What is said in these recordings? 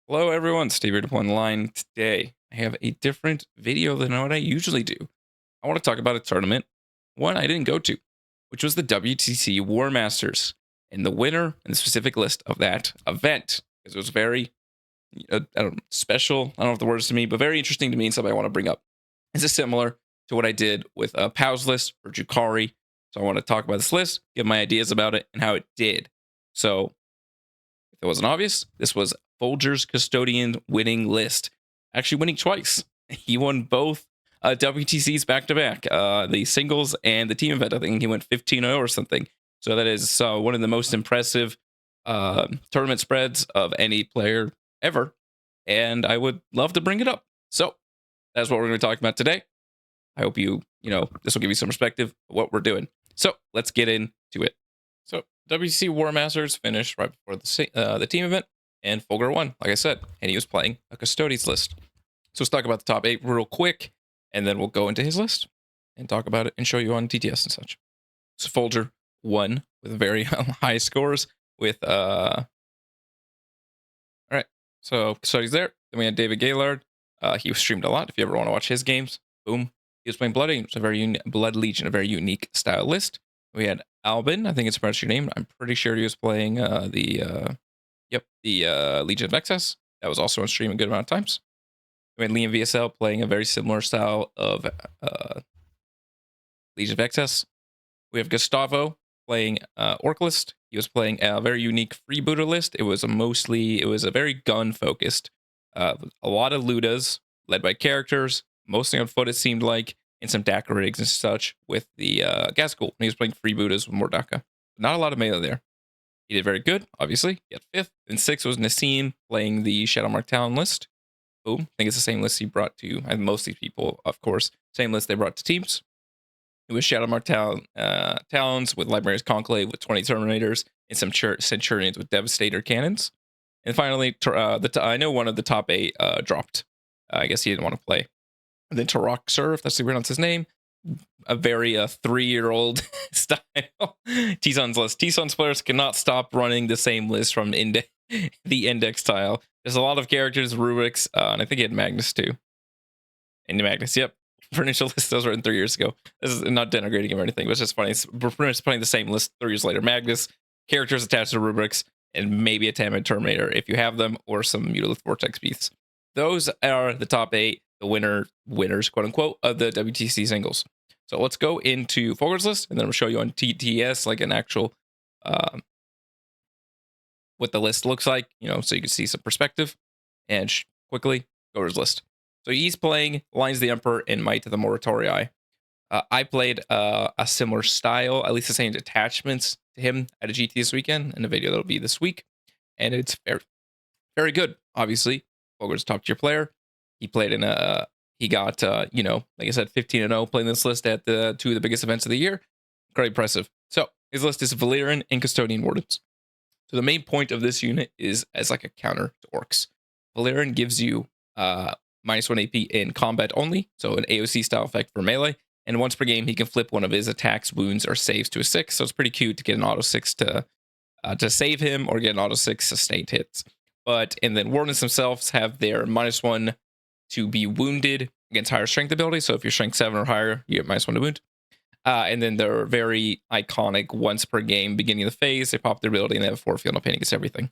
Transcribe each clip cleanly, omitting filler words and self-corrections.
Hello everyone, Steve here deploying the line. Today, I have a different video than what I usually do. I want to talk about a tournament, one I didn't go to, which was the WTC War Masters, and the winner and the specific list of that event, because it was very, I don't know, special, I don't know if the word is to me, but very interesting to me and something I want to bring up. This is similar to what I did with a Pyles list for Jukari, so I want to talk about this list, give my ideas about it, and how it did. So, if it wasn't obvious, this was Folger's Custodian winning list. Actually winning twice. He won both WTCs back to back, the singles and the team event. I think he went 15-0 or something. So that is one of the most impressive tournament spreads of any player ever. And I would love to bring it up. So that's what we're going to be talking about today. I hope this will give you some perspective of what we're doing. So let's get into it. So WTC War Masters finished right before the team event, and Folger won, like I said, and he was playing a Custodes list. So let's talk about the top 8 real quick, and then we'll go into his list and talk about it and show you on TTS and such. So Folger won with very high scores with all right. So Custodes there. Then we had David Gaylord. He was streamed a lot. If you ever want to watch his games, boom. He was playing Blood Legion, Blood Legion, a very unique style list. We had Albin, I think it's pronounced your name. I'm pretty sure he was playing the Legion of Excess. That was also on stream a good amount of times. We had Liam VSL playing a very similar style of Legion of Excess. We have Gustavo playing Orc list. He was playing a very unique freebooter list. It was a very gun focused. A lot of Ludas led by characters, mostly on foot it seemed like, and some Daka rigs and such with the Gaskell. He was playing freebooters with more Daka. Not a lot of melee there. He did very good, obviously. He had 5th. And 6th was Nassim playing the Shadowmark Talon list. Boom. I think it's the same list he brought to, and most of these people, of course, same list they brought to teams. It was Shadowmark Talons with Librarian's Conclave with 20 Terminators and some Centurions with Devastator cannons. And finally, I know one of the top 8 dropped. I guess he didn't want to play. And then Tarok Sir, if that's the pronounce his name, a very 3-year-old style T-Sun's list. T-Sun's players cannot stop running the same list from the index tile. There's a lot of characters, Rubik's, and I think he had Magnus too. And Magnus, yep. For initial list, those were written 3 years ago. This is not denigrating him or anything, but it's just funny. We're pretty much playing the same list 3 years later. Magnus, characters attached to Rubik's, and maybe a Tamid Terminator if you have them, or some Mutalith Vortex Beasts. Those are the top 8. The winners, quote unquote, of the WTC singles. So let's go into Folger's list, and then we'll show you on TTS like an actual what the list looks like, so you can see some perspective. And quickly go to his list. So he's playing Lines of the Emperor and Might of the Moratorii. I played a similar style, at least the same attachments to him at a GT this weekend, in a video that'll be this week, and it's very, very good. Obviously, Folger's top tier player. He played in he got, like I said, 15-0 playing this list at the 2 of the biggest events of the year. Quite impressive. So his list is Valyrian and Custodian Wardens. So the main point of this unit is as like a counter to Orcs. Valyrian gives you -1 AP in combat only, so an AOC style effect for melee. And once per game, he can flip one of his attacks, wounds, or saves to a 6. So it's pretty cute to get an auto 6 to save him, or get an auto 6 sustained hits. And then Wardens themselves have their -1 to be wounded against higher strength ability. So if you're strength 7 or higher, you get -1 to wound. And then they're very iconic once per game, beginning of the phase. They pop their ability and they have 4 field no pain against everything.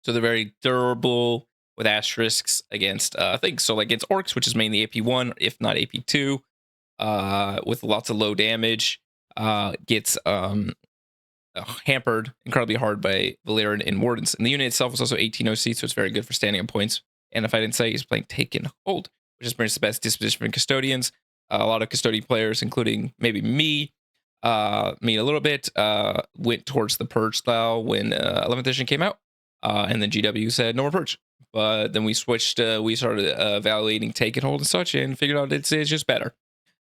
So they're very durable with asterisks against things. So like against Orcs, which is mainly AP1, if not AP2, with lots of low damage, gets hampered incredibly hard by Valyrian and Wardens. And the unit itself is also 18 OC, so it's very good for standing on points. And if I didn't say, he's playing Take and Hold, which is pretty much the best disposition for Custodians. A lot of Custodian players, including maybe me a little bit, went towards the Purge style when 11th edition came out. And then GW said, no more Purge. But then we switched, we started evaluating Take and Hold and such, and figured out it's just better.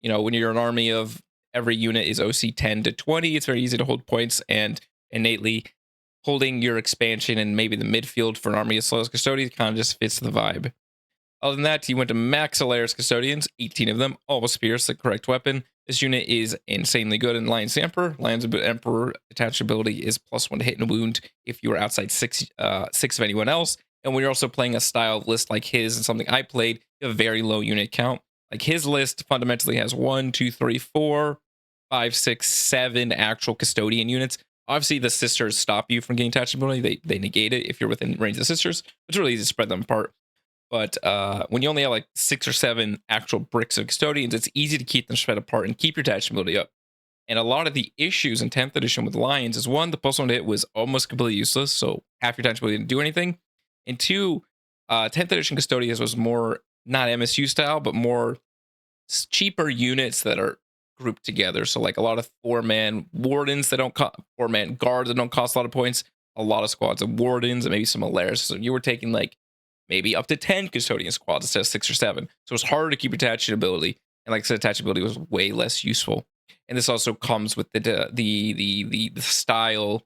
When you're an army of every unit is OC 10 to 20, it's very easy to hold points, and innately holding your expansion and maybe the midfield for an army as slow as Custodians kind of just fits the vibe. Other than that, he went to Max Alaris Custodians, 18 of them, all with Spears, the correct weapon. This unit is insanely good in Lions Emperor. Lions Emperor attached ability is +1 to hit and wound if you are outside 6 of anyone else. And when you're also playing a style of list like his and something I played, you have a very low unit count. Like his list fundamentally has 1, 2, 3, 4, 5, 6, 7 actual custodian units. Obviously, the sisters stop you from getting attachment ability. They negate it if you're within range of the sisters. It's really easy to spread them apart. But when you only have like 6 or 7 actual bricks of custodians, it's easy to keep them spread apart and keep your attachment ability up. And a lot of the issues in 10th edition with Lions is one, the +1 hit was almost completely useless. So half your attachment ability didn't do anything. And two, 10th edition Custodians was more not MSU style, but more cheaper units that are grouped together. So like a lot of 4-man wardens that don't 4-man guards that don't cost a lot of points, a lot of squads of wardens and maybe some Alaris. So you were taking like maybe up to 10 custodian squads instead of 6 or 7. So it's harder to keep attachment ability. And like I said, attachment ability was way less useful. And this also comes with the style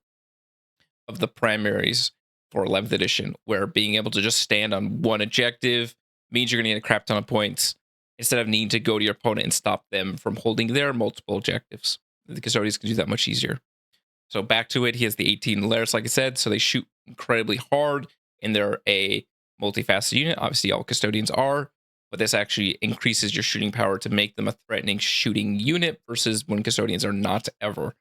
of the primaries for 11th edition, where being able to just stand on one objective means you're going to get a crap ton of points instead of needing to go to your opponent and stop them from holding their multiple objectives. The custodians can do that much easier. So back to it, he has the 18 layers, like I said, so they shoot incredibly hard, and they're a multifaceted unit. Obviously, all custodians are, but this actually increases your shooting power to make them a threatening shooting unit versus when custodians are not ever.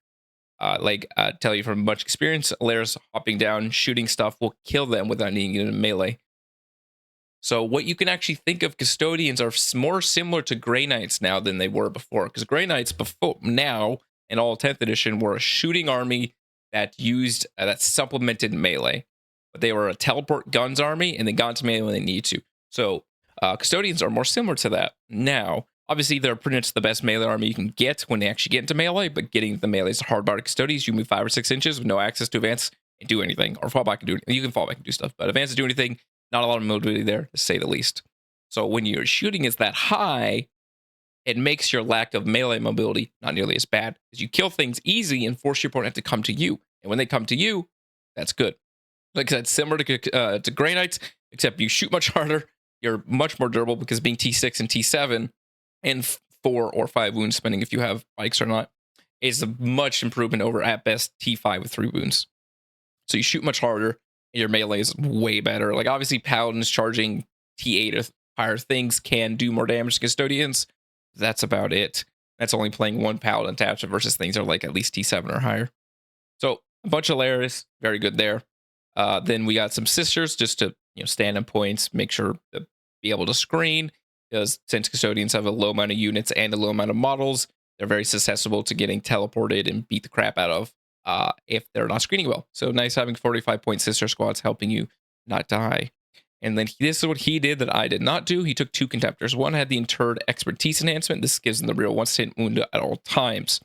Tell you from much experience, Alaris hopping down, shooting stuff will kill them without needing it in melee. So what you can actually think of custodians are more similar to Grey Knights now than they were before, because Grey Knights before now in all 10th edition were a shooting army that used that supplemented melee, but they were a teleport guns army and they got into melee when they need to. So custodians are more similar to that now. Obviously, they're pretty much the best melee army you can get when they actually get into melee, but getting the melee is a hard bar to custodians. You move 5 or 6 inches with no access to advance and do anything, or fall back and do anything. You can fall back and do stuff, but advance to do anything, not a lot of mobility there, to say the least. So when your shooting is that high, it makes your lack of melee mobility not nearly as bad, because you kill things easy and force your opponent to come to you. And when they come to you, that's good. Like I said, similar to Grey Knights, except you shoot much harder. You're much more durable because being T6 and T7 and 4 or 5 wounds, depending if you have bikes or not, is a much improvement over at best T5 with 3 wounds. So you shoot much harder. Your melee is way better. Like obviously paladins charging T8 or higher things can do more damage to custodians. That's about it. That's only playing one paladin attachment versus things that are like at least T7 or higher. So a bunch of layers, very good there. Then we got some sisters just to stand in points, make sure to be able to screen, because since custodians have a low amount of units and a low amount of models, they're very susceptible to getting teleported and beat the crap out of if they're not screening well. So nice having 45-point sister squads helping you not die. And then this is what he did that I did not do. He took 2 contemptors. One had the interred expertise enhancement. This gives them the real 1-hit wound at all times.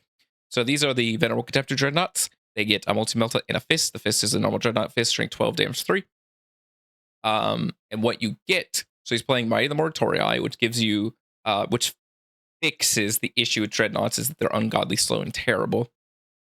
So these are the venerable contemptor dreadnoughts. They get a multi-melta and a fist. The fist is a normal dreadnought fist, strength 12, damage 3. And what you get, so he's playing Mighty the Mortorii, which gives you, which fixes the issue with dreadnoughts is that they're ungodly slow and terrible.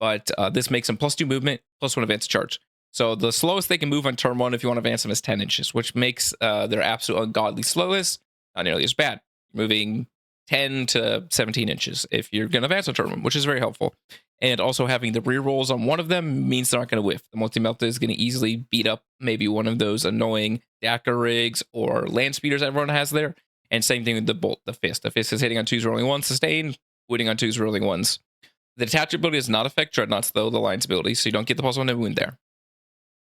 But this makes them +2 movement, +1 advance charge. So the slowest they can move on turn 1 if you want to advance them is 10 inches, which makes their absolute ungodly slowness not nearly as bad. Moving 10 to 17 inches if you're going to advance on turn 1, which is very helpful. And also having the rerolls on one of them means they're not going to whiff. The multi-melta is going to easily beat up maybe one of those annoying Daka rigs or land speeders everyone has there. And same thing with the bolt, the fist. The fist is hitting on 2s, rolling 1s, sustain, wounding on 2s, rolling 1s. The detach ability does not affect dreadnoughts, though, the lines ability, so you don't get the +1 to wound there.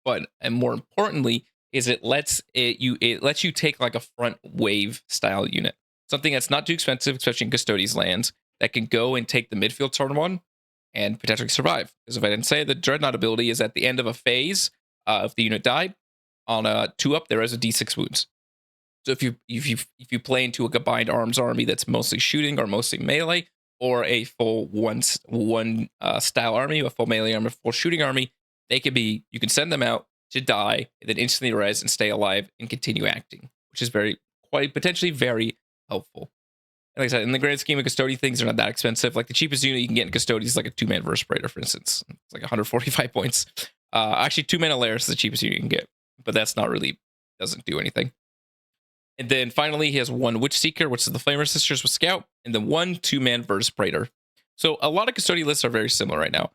But, and more importantly, is it lets you take like a front wave style unit. Something that's not too expensive, especially in Custodes lands, that can go and take the midfield turn 1 and potentially survive. Because if I didn't say, the dreadnought ability is at the end of a phase, if the unit died, on a 2-up, there is a D6 wounds. So if you play into a combined arms army that's mostly shooting or mostly melee, or a full one style army, a full melee army, a full shooting army, you can send them out to die, and then instantly res and stay alive and continue acting, which is quite potentially very helpful. And like I said, in the grand scheme of Custodian, things are not that expensive. Like the cheapest unit you can get in Custodian is like a 2-man Versabrader, for instance. It's like 145 points. Actually, 2-man Alaris is the cheapest unit you can get, but that's not really, doesn't do anything. And then finally, he has 1 Witch Seeker, which is the Flamer Sisters with Scout, and then 1 2-man Versabrader. So a lot of Custodian lists are very similar right now.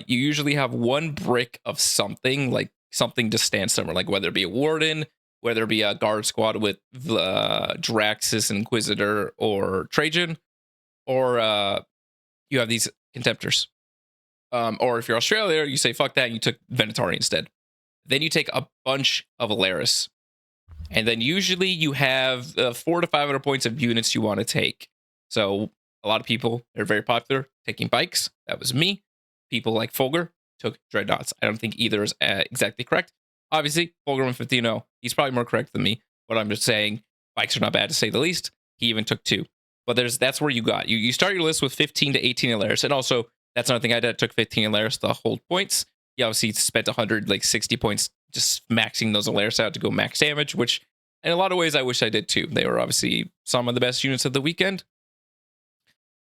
You usually have 1 brick of something, like something to stand somewhere, like whether it be a Warden, whether it be a guard squad with Draxus, Inquisitor, or Trajan, or you have these Contemptors. Or if you're Australia, you say fuck that and you took Venatori instead. Then you take a bunch of Alaris. And then usually you have 400 to 500 points of units you want to take. So a lot of people, they're very popular, taking bikes. That was me. People like Folger took Dreadnoughts. I don't think either is exactly correct. Obviously, Folger 150, he's probably more correct than me. But I'm just saying, bikes are not bad to say the least. He even took 2. But that's where you got. You start your list with 15 to 18 Alaris. And also, that's another thing I did. I took 15 Alaris to hold points. You obviously spent 160 points just maxing those Alaris out to go max damage, which in a lot of ways I wish I did too. They were obviously some of the best units of the weekend.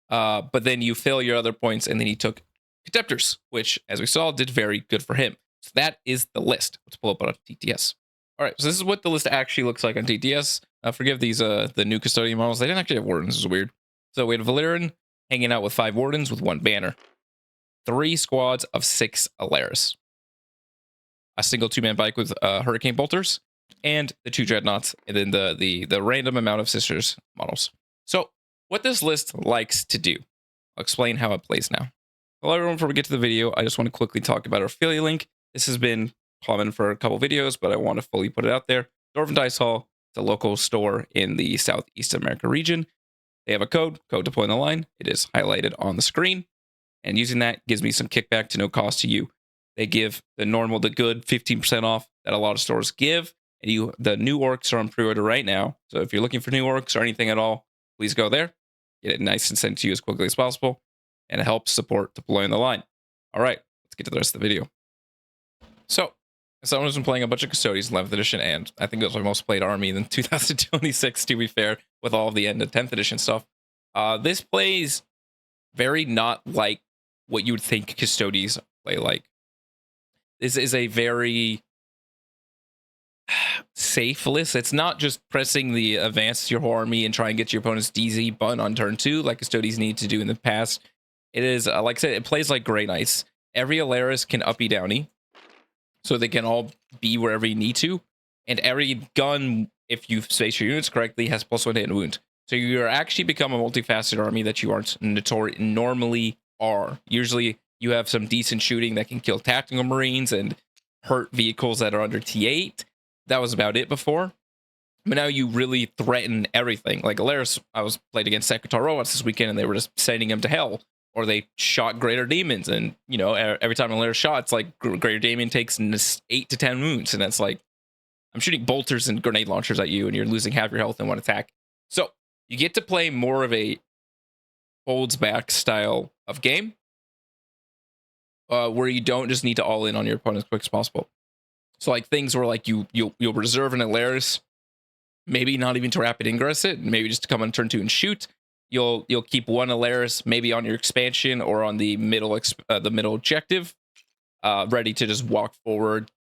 But then you fill your other points, and then he took Contemptors, which, as we saw, did very good for him. So that is the list. Let's pull up on TTS. All right, so this is what the list actually looks like on TTS. Forgive these the new Custodian models. They didn't actually have Wardens. This is weird. So we had Valyrian hanging out with 5 Wardens with 1 banner. 3 squads of 6 Alaris. A single 2-man bike with Hurricane Bolters, and the 2 Dreadnoughts, and then the random amount of Sisters models. So what this list likes to do, I'll explain how it plays now. Hello everyone, before we get to the video, I just want to quickly talk about our affiliate link. This has been common for a couple videos, but I want to fully put it out there. Dwarven Dice Hall, it's a local store in the Southeast America region. They have a code deployontheline. It is highlighted on the screen. And using that gives me some kickback to no cost to you. They give the good 15% off that a lot of stores give. And the new orcs are on pre-order right now. So if you're looking for new orcs or anything at all, please go there. Get it nice and sent to you as quickly as possible. And it helps support Deploy on the Line. All right, let's get to the rest of the video. So, someone has been playing a bunch of Custodes in 11th edition, and I think it was my most played army in 2026, to be fair, with all of the end of 10th edition stuff. This plays very not like what you would think Custodes play like. This is a very safe list. It's not just pressing the advance your whole army and try and get your opponent's DZ button on turn 2 like Custodes need to do in the past. It is, like I said, it plays like Grey Knights. Every Alaris can uppy downy, so they can all be wherever you need to. And every gun, if you space your units correctly, has +1 hit and wound. So you're actually become a multifaceted army that you aren't normally are. Usually you have some decent shooting that can kill tactical marines and hurt vehicles that are under T8. That was about it before. But now you really threaten everything. Like Alaris, I was played against Secretary Robots this weekend, and they were just sending him to hell. Or they shot Greater Demons, and every time Alaris shot, it's like Greater Demon takes 8 to 10 wounds, and that's like I'm shooting bolters and grenade launchers at you, and you're losing half your health in one attack. So you get to play more of a holds back style of game, where you don't just need to all in on your opponent as quick as possible. So like things where like you'll reserve an Alaris, maybe not even to rapid ingress it, maybe just to come on turn 2 and shoot. You'll keep 1 Alaris maybe on your expansion or on the middle objective, ready to just walk forward.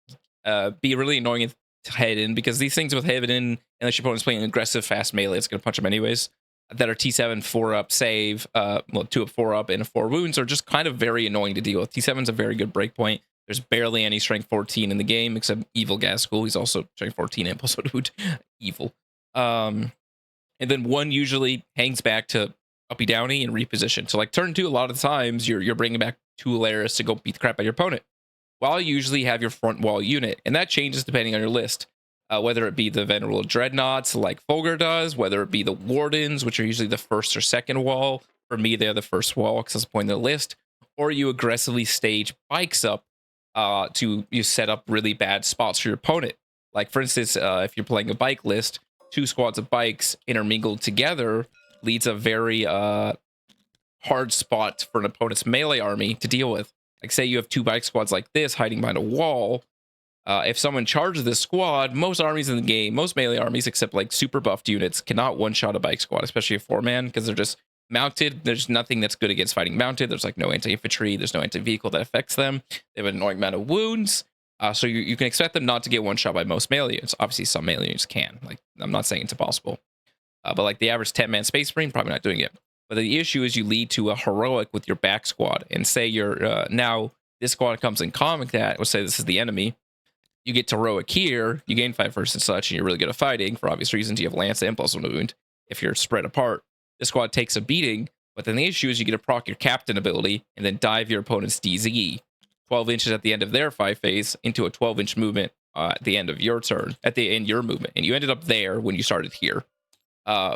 Be really annoying to head in, because these things with head in, unless your opponent's playing aggressive fast melee, it's going to punch them anyways. That are T7 4-up save, 2-up 4-up and 4 wounds are just kind of very annoying to deal with. T7's a very good breakpoint. There's barely any strength 14 in the game except Evil Gaskell. He's also strength 14 and +1 wound. Evil. And then 1 usually hangs back to uppy downy and reposition. So like turn 2, a lot of the times you're bringing back 2 Alaris to go beat the crap out of your opponent, while you usually have your front wall unit. And that changes depending on your list. Whether it be the Venerable Dreadnoughts like Folger does, whether it be the Wardens, which are usually the first or second wall. For me, they're the first wall because that's the point of the list. Or you aggressively stage bikes up to set up really bad spots for your opponent. Like for instance, if you're playing a bike list, 2 squads of bikes intermingled together leads a very hard spot for an opponent's melee army to deal with. Like say you have 2 bike squads like this hiding behind a wall. If someone charges this squad, most armies in the game, most melee armies except like super buffed units, cannot one-shot a bike squad, especially a 4-man, because they're just mounted. There's nothing that's good against fighting mounted. There's like no anti-infantry. There's no anti-vehicle that affects them. They have an annoying amount of wounds. So you can expect them not to get one-shot by most melee units. Obviously, some melee units can. Like, I'm not saying it's impossible. But like the average 10-man Space Marine, probably not doing it. But the issue is you lead to a heroic with your back squad. And say you're now this squad comes in combat, let's say this is the enemy. You get heroic here, you gain 5 first and such, and you're really good at fighting for obvious reasons. You have lance and plus 1 wound. If you're spread apart, the squad takes a beating, but then the issue is you get to proc your captain ability and then dive your opponent's DZ 12 inches at the end of their 5 phase into a 12-inch movement at the end of your turn, at the end of your movement. And you ended up there when you started here.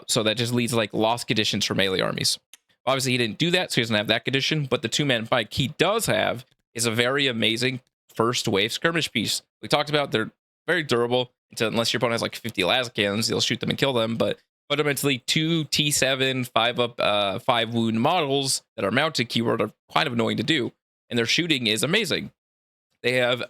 So that just leads to like lost conditions for melee armies. Obviously, he didn't do that, so he doesn't have that condition. But the 2-man bike he does have is a very amazing first wave skirmish piece. We talked about they're very durable unless your opponent has like 50 las cannons, you'll shoot them and kill them. But fundamentally, 2 T7 5 up 5 wound models that are mounted keyword are kind of annoying to do, and their shooting is amazing. They have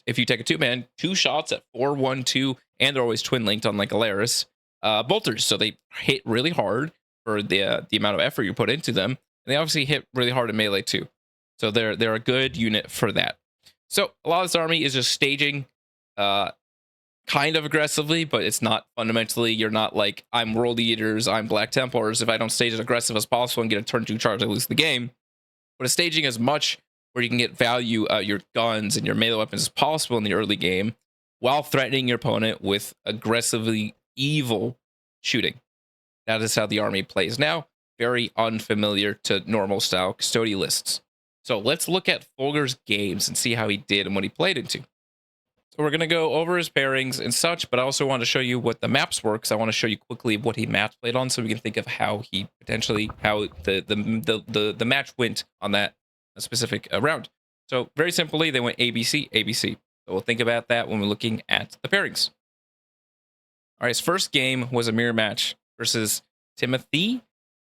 if you take a 2-man, 2 shots at 4, 1, 2, and they're always twin linked on like Alaris bolters, so they hit really hard for the amount of effort you put into them, and they obviously hit really hard in melee too. So they're a good unit for that. So a lot of this army is just staging kind of aggressively, but it's not fundamentally. You're not like, I'm World Eaters, I'm Black Templars. If I don't stage as aggressive as possible and get a turn 2 charge, I lose the game. But it's staging as much where you can get value your guns and your melee weapons as possible in the early game while threatening your opponent with aggressively evil shooting. That is how the army plays now. Very unfamiliar to normal style Custodian lists. So let's look at Folger's games and see how he did and what he played into. So we're going to go over his pairings and such, but I also want to show you what the maps were, because I want to show you quickly what he match played on so we can think of how he potentially, how the match went on that specific round. So very simply, they went ABC, ABC. So we'll think about that when we're looking at the pairings. All right, his first game was a mirror match versus Timothy.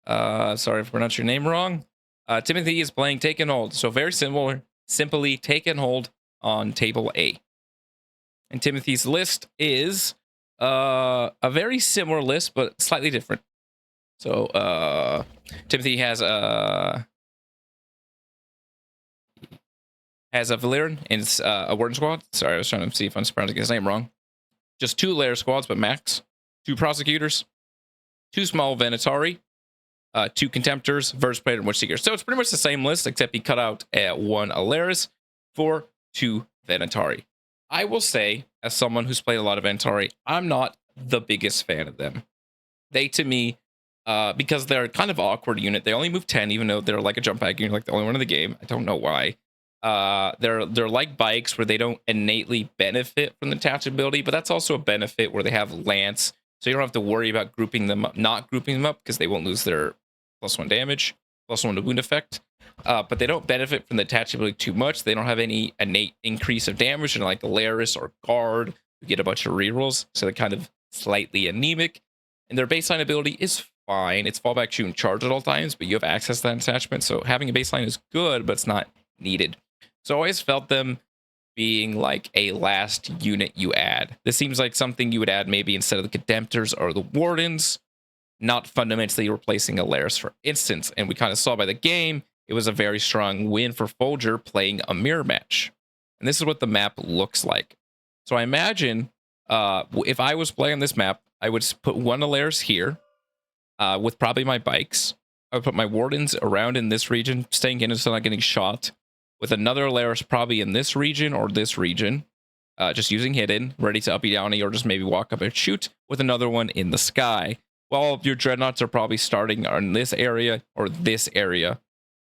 Sorry if I pronounced your name wrong. Timothy is playing Take and Hold. So very similar, simply Take and Hold on table A. And Timothy's list is a very similar list, but slightly different. So Timothy has a Valyrian and it's a Warden squad. Sorry, I was trying to see if I'm pronouncing his name wrong. Just 2 layer squads, but max. 2 prosecutors, 2 small Venatari, 2 contemptors, Verse Player, and Witch Seeker. So it's pretty much the same list, except he cut out 1 Alaris for 2 Venatari. I will say, as someone who's played a lot of Venatari, I'm not the biggest fan of them. They, to me, because they're kind of awkward unit, they only move 10, even though they're like a jump pack unit, like the only one in the game. I don't know why. They're like bikes where they don't innately benefit from the attachability, but that's also a benefit where they have lance, so you don't have to worry about grouping them up, not grouping them up, because they won't lose their +1 damage, +1 to wound effect. But they don't benefit from the attachability too much. They don't have any innate increase of damage, and like Alaris or Guard, you get a bunch of rerolls, so they're kind of slightly anemic. And their baseline ability is fine. It's fallback, shoot, and charge at all times, but you have access to that attachment, so having a baseline is good, but it's not needed. So I always felt them being like a last unit you add. This seems like something you would add maybe instead of the Contemptors or the Wardens, not fundamentally replacing Alaris, for instance. And we kind of saw by the game, it was a very strong win for Folger playing a mirror match. And this is what the map looks like. So I imagine if I was playing this map, I would put 1 Alaris here with probably my bikes. I would put my Wardens around in this region, staying in so I'm not getting shot, with another Alaris probably in this region or this region, just using hidden, ready to uppy downy, or just maybe walk up and shoot, with another one in the sky. While your dreadnoughts are probably starting in this area or this area.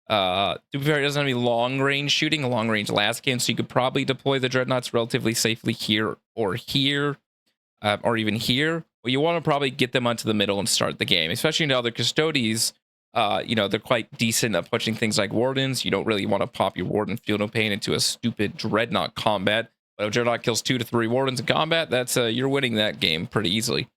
To be fair, it doesn't have any long range shooting, a long range lascan, so you could probably deploy the dreadnoughts relatively safely here, or even here. Well, you want to probably get them onto the middle and start the game, especially into other Custodes. They're quite decent at punching things like Wardens. You don't really want to pop your Warden Feel No Pain into a stupid Dreadnought combat. But if Dreadnought kills 2 to 3 Wardens in combat, that's you're winning that game pretty easily.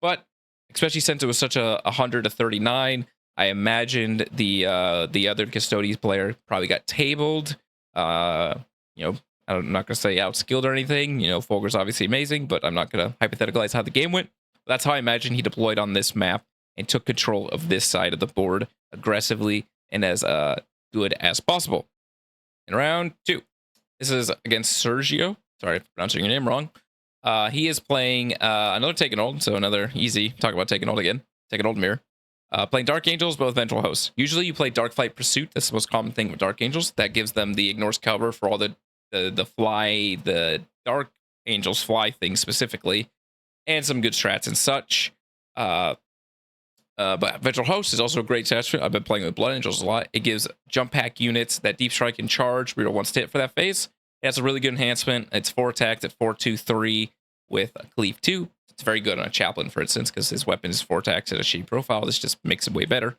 But especially since it was such a 100 to 39, I imagined the other Custodes player probably got tabled. I'm not gonna say outskilled or anything. Folger's obviously amazing, but I'm not gonna hypotheticalize how the game went. That's how I imagine he deployed on this map and took control of this side of the board aggressively and as good as possible. In round 2, this is against Sergio. Sorry if I'm pronouncing your name wrong. He is playing another Take and Hold, so another easy, talk about Take and Hold again. Take and Hold mirror. Playing Dark Angels, both Vengeful Hosts. Usually you play Dark Flight Pursuit. That's the most common thing with Dark Angels. That gives them the ignores cover for all the fly, the dark angels fly things specifically, and some good strats and such. But Vengeful Host is also a great attachment. I've been playing with Blood Angels a lot. It gives jump pack units that deep strike and charge. Reroll once to hit for that phase. It has a really good enhancement. It's 4 attacks at 4/2/3 with a cleave 2. It's very good on a chaplain, for instance, because his weapon is 4 attacks at a shitty profile. This just makes it way better.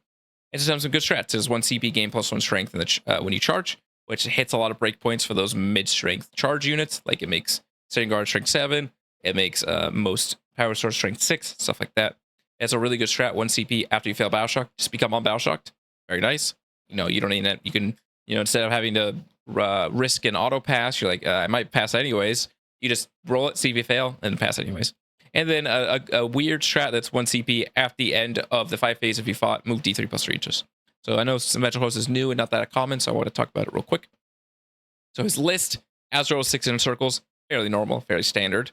And just some good strats. There's 1 CP gain +1 strength in the when you charge, which hits a lot of breakpoints for those mid-strength charge units. Like it makes Standing Guard strength 7. It makes most power source strength 6, stuff like that. It's a really good strat. 1 CP after you fail Battle Shock, just become on Battle Shocked. Very nice. You know, you don't need that. You can, you know, instead of having to risk an auto pass, you're like, I might pass anyways. You just roll it, see if you fail, and pass anyways. And then a weird strat that's 1 CP at the end of the 5 phase if you fought, move D3 +3 inches. So I know Vengeful Host is new and not that common, so I want to talk about it real quick. So his list, Azrael 6 inner circles, fairly normal, fairly standard.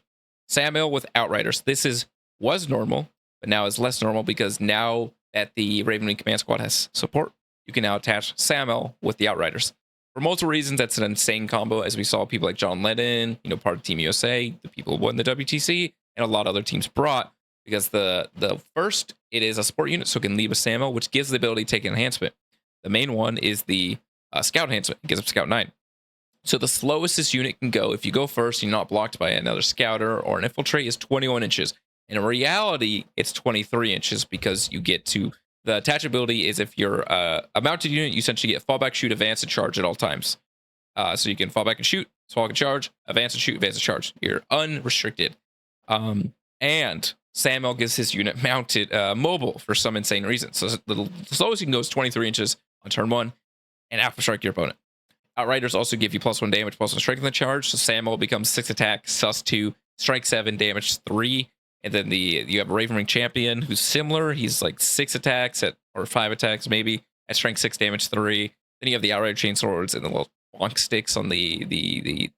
Samuel with Outriders. This was normal, but now is less normal because now that the Ravenwing Command Squad has support, you can now attach Samuel with the Outriders. For multiple reasons, that's an insane combo, as we saw people like John Lennon, you know, part of Team USA, the people who won the WTC, and a lot of other teams brought, because the first, it is a support unit, so it can lead with Samuel, which gives the ability to take an enhancement. The main one is the Scout enhancement. It gives up Scout 9. So the slowest this unit can go, if you go first, you're not blocked by another Scouter or an Infiltrate, is 21 inches. In reality, it's 23 inches because you get to the attach ability is if you're a mounted unit, you essentially get fallback, shoot, advance, and charge at all times. So you can fall back and shoot, fall back and charge, advance and shoot, advance and charge. You're unrestricted. And Samuel gives his unit mounted mobile for some insane reason. So the slowest you can go is 23 inches on turn 1 and Alpha Strike your opponent. Outriders also give you +1 damage, +1 strength in the charge. So Samuel becomes 6 attack, sus 2, strike 7, damage 3. And then you have a Ravenwing Champion who's similar. He's like 6 attacks or 5 attacks maybe at strength 6, damage 3. Then you have the Outrider Chainswords and the little bonk sticks on the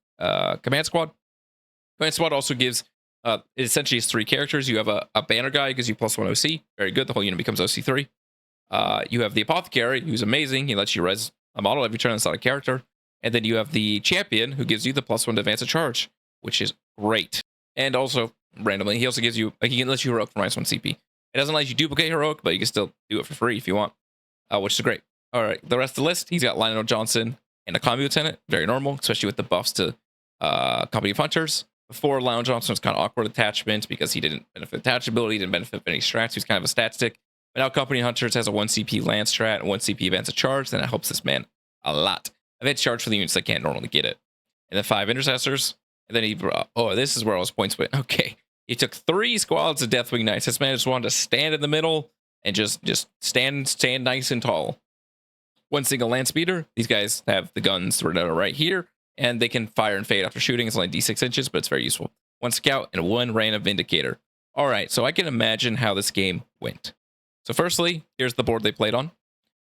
Command Squad. Command Squad also gives it essentially is 3 characters. You have a banner guy, gives you +1 OC, very good. The whole unit becomes OC3. You have the Apothecary, who's amazing. He lets you res a model every turn that's not a character. And then you have the Champion, who gives you the +1 to advance a charge, which is great. And also, randomly, he also gives you, like, he can let you heroic for -1 CP. It doesn't let you duplicate heroic, but you can still do it for free if you want, which is great. All right, the rest of the list, he's got Lionel Johnson and a Combi Lieutenant, very normal, especially with the buffs to Company of Hunters. Before, Lionel Johnson was kind of awkward attachment because he didn't benefit attachability, didn't benefit any strats. He was kind of a stat stick. But now Company of Hunters has a 1 CP Lance strat and 1 CP advance a charge, then it helps this man a lot. Advance charge for the units that can't normally get it. And then 5 Intercessors. And then he brought, oh, this is where all his points went. Okay. He took 3 squads of Deathwing Knights. This man just wanted to stand in the middle and just stand nice and tall. 1 single Lance Speeder. These guys have the guns right here, and they can fire and fade after shooting. It's only D6 inches, but it's very useful. 1 Scout and 1 Random Vindicator. All right, so I can imagine how this game went. So firstly, here's the board they played on.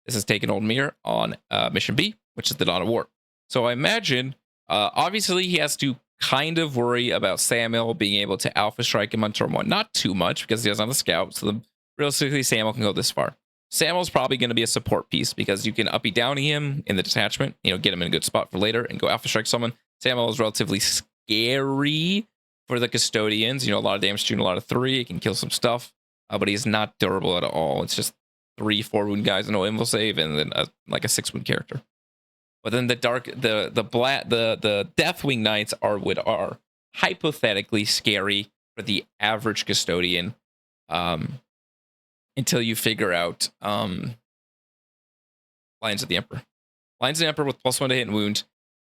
This is Taken Old Mirror on Mission B, which is the Dawn of War. So I imagine, obviously, he has to kind of worry about Samuel being able to Alpha Strike him on turn 1. Not too much, because he doesn't have the Scout, so realistically, Samuel can go this far. Samuel's probably going to be a support piece, because you can uppy downy him in the detachment, you know, get him in a good spot for later, and go Alpha Strike someone. Samuel is relatively scary for the Custodians. You know, a lot of damage to a lot of 3. It can kill some stuff, but he's not durable at all. It's just 3, 4 wound guys and no invul save, and then like a 6 wound character. But then the Deathwing Knights are hypothetically scary for the average Custodian, until you figure out Lions of the Emperor. Lions of the Emperor with +1 to hit and wound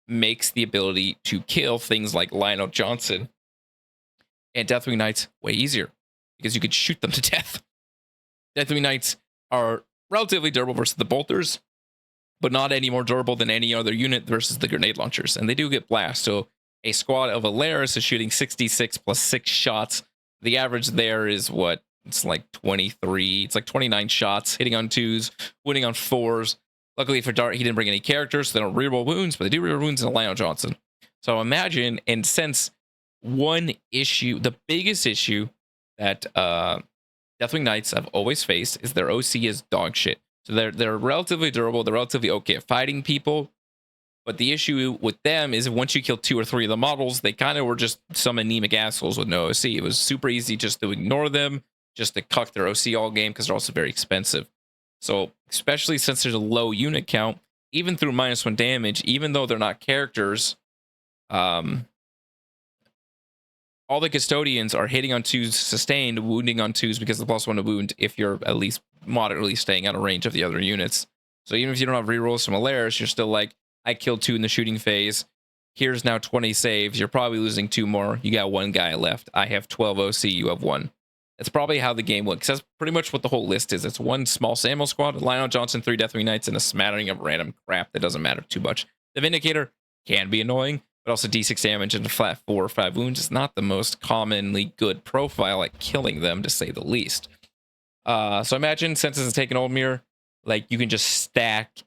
makes the ability to kill things like Lionel Johnson and Deathwing Knights way easier, because you could shoot them to death. Deathwing Knights are relatively durable versus the bolters, but not any more durable than any other unit versus the grenade launchers. And they do get blast. So a squad of Alaris is shooting 66 plus 6 shots. The average there is what? It's like 23. It's like 29 shots, hitting on 2s, wounding on 4s. Luckily for Dart, he didn't bring any characters, so they don't reroll wounds, but they do reroll wounds in Lionel Johnson. So imagine, and since one issue, the biggest issue that Deathwing Knights have always faced is their OC is dog shit. So they're relatively durable, they're relatively okay at fighting people, But the issue with them is once you kill 2 or 3 of the models, they kind of were just some anemic assholes with no OC. It was super easy just to ignore them, just to cuck their OC all game because they're also very expensive. So especially since there's a low unit count, even through -1 damage, even though they're not characters, all the custodians are hitting on 2s sustained, wounding on 2s because of the +1 to wound if you're at least moderately staying out of range of the other units. So even if you don't have rerolls from Alaris, you're still like, I killed 2 in the shooting phase. Here's now 20 saves. You're probably losing 2 more. You got 1 guy left. I have 12 OC. You have 1. That's probably how the game works. That's pretty much what the whole list is. It's 1 small Samuel squad, Lionel Johnson, 3 Deathwing Knights, and a smattering of random crap that doesn't matter too much. The Vindicator can be annoying, but also D6 damage and a flat 4 or 5 wounds is not the most commonly good profile at killing them, to say the least. So imagine, since it's taking Old Mirror, like you can just stack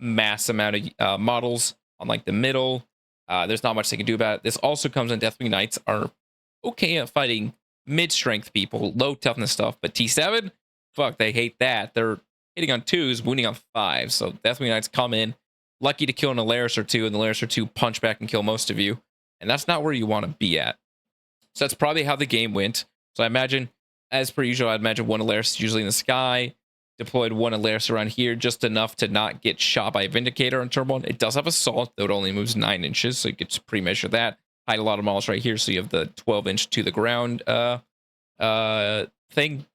mass amount of models on like the middle. There's not much they can do about it. This also comes in Deathwing Knights are okay at fighting mid-strength people, low toughness stuff, but T7, fuck, they hate that. They're hitting on 2s, wounding on 5s. So Deathwing Knights come in, lucky to kill an Alaris or 2, and the Alaris or 2 punch back and kill most of you. And that's not where you want to be at. So that's probably how the game went. So I imagine, as per usual, I'd imagine 1 Alaris usually in the sky, deployed 1 Alaris around here, just enough to not get shot by a Vindicator on turn 1. It does have Assault, though it only moves 9 inches, so you get to pre-measure that. Hide a lot of models right here, so you have the 12-inch to the ground thing.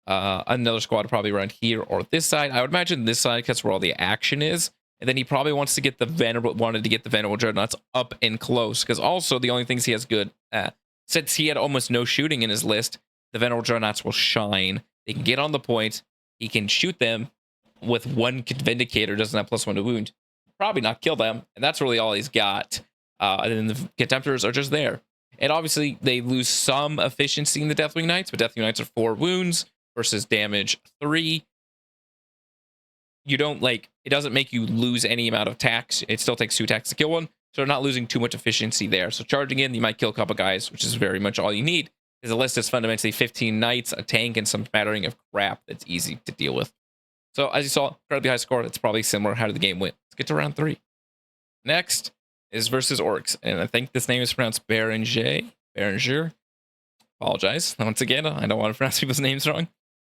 Another squad probably around here or this side. I would imagine this side, because where all the action is. And then he probably wants to get the wanted to get the Venerable Dreadnoughts up and close, because also the only things he has good since he had almost no shooting in his list, the Venerable Dreadnoughts will shine. They can get on the point. He can shoot them with 1 Vindicator, doesn't have +1 to wound. Probably not kill them, and that's really all he's got. And then the Contemptors are just there. And obviously, they lose some efficiency in the Deathwing Knights, but Deathwing Knights are 4 wounds versus damage 3. You don't, like, it doesn't make you lose any amount of attacks. It still takes 2 attacks to kill 1, so they're not losing too much efficiency there. So charging in, you might kill a couple guys, which is very much all you need. Because the list is fundamentally 15 knights, a tank, and some smattering of crap that's easy to deal with. So as you saw, incredibly high score. It's probably similar. How did the game win? Let's get to round 3. Next is versus Orcs, and I think this name is pronounced Berenger. Apologize once again. I don't want to pronounce people's names wrong.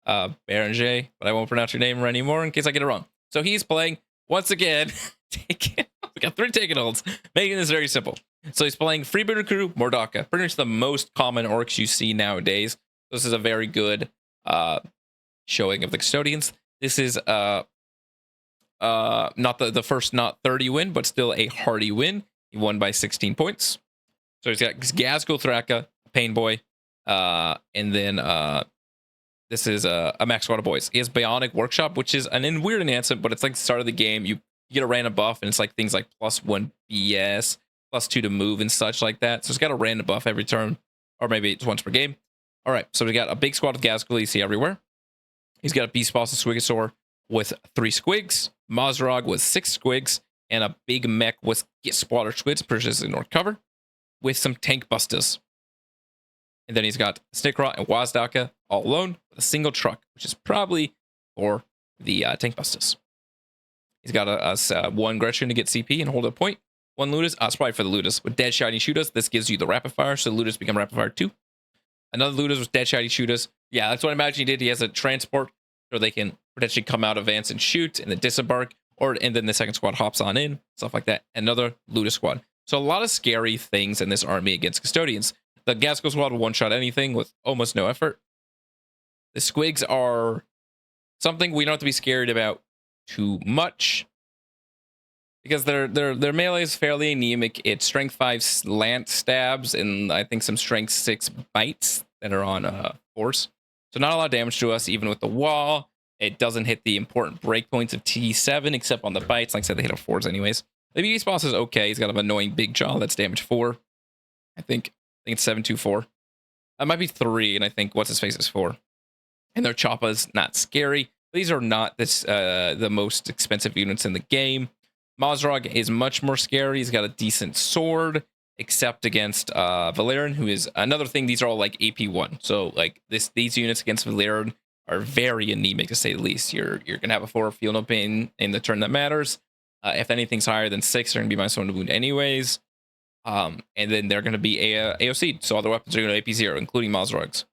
Berenger, but I won't pronounce your name anymore in case I get it wrong. So he's playing once again. We got 3 taken holds, making this very simple. So he's playing Freebooter Crew, Mordaka, pretty much the most common orcs you see nowadays. This is a very good showing of the Custodians. This is not the first not 30 win, but still a hearty win. He won by 16 points. So he's got Gazgo Thraka, Pain Boy, and then this is a max squad of boys. He has Bionic Workshop, which is an weird enhancement, but it's like the start of the game. You get a random buff, and it's like things like +1 BS, +2 to move, and such like that. So it's got a random buff every turn, or maybe it's once per game. All right, so we got a big squad of Gazgo you see everywhere. He's got a Beast Boss of Squigosaur with 3 squigs, Mazrog with 6 squigs, and a big mech with Squatter Squids purchased in North Cover with some tank busters. And then he's got Snickrot and Wazdaka all alone with a single truck, which is probably for the tank busters. He's got a 1 Gretchen to get CP and hold a point. 1 Ludus, it's probably for the Ludus. With Dead Shiny Shooters, this gives you the Rapid Fire, so Ludus become Rapid Fire 2. Another Ludus with Dead Shiny Shooters. Yeah, that's what I imagine he did. He has a transport, so they can potentially come out, advance, and shoot, and then disembark, and then the second squad hops on in, stuff like that. Another Ludus squad. So a lot of scary things in this army against Custodians. The Gazgo squad will one-shot anything with almost no effort. The Squigs are something we don't have to be scared about too much, because their melee is fairly anemic. It's strength 5 lance stabs and I think some strength 6 bites that are on force. So not a lot of damage to us, even with the wall. It doesn't hit the important breakpoints of T7, except on the bites. Like I said, they hit on 4s anyways. The Beast Boss is okay. He's got an annoying big jaw. That's damage 4. I think it's 724. That might be 3, and I think what's his face is 4. And their Choppa's not scary. These are not the most expensive units in the game. Mazrog is much more scary. He's got a decent sword, except against Valerian, who is another thing. These are all like AP1. So like these units against Valerian are very anemic, to say the least. You're gonna have a 4 feel no pain in the turn that matters. If anything's higher than 6, they're going to be -1 to wound anyways. And then they're going to be AOC, so all the weapons are going to AP0, including Mazrog's.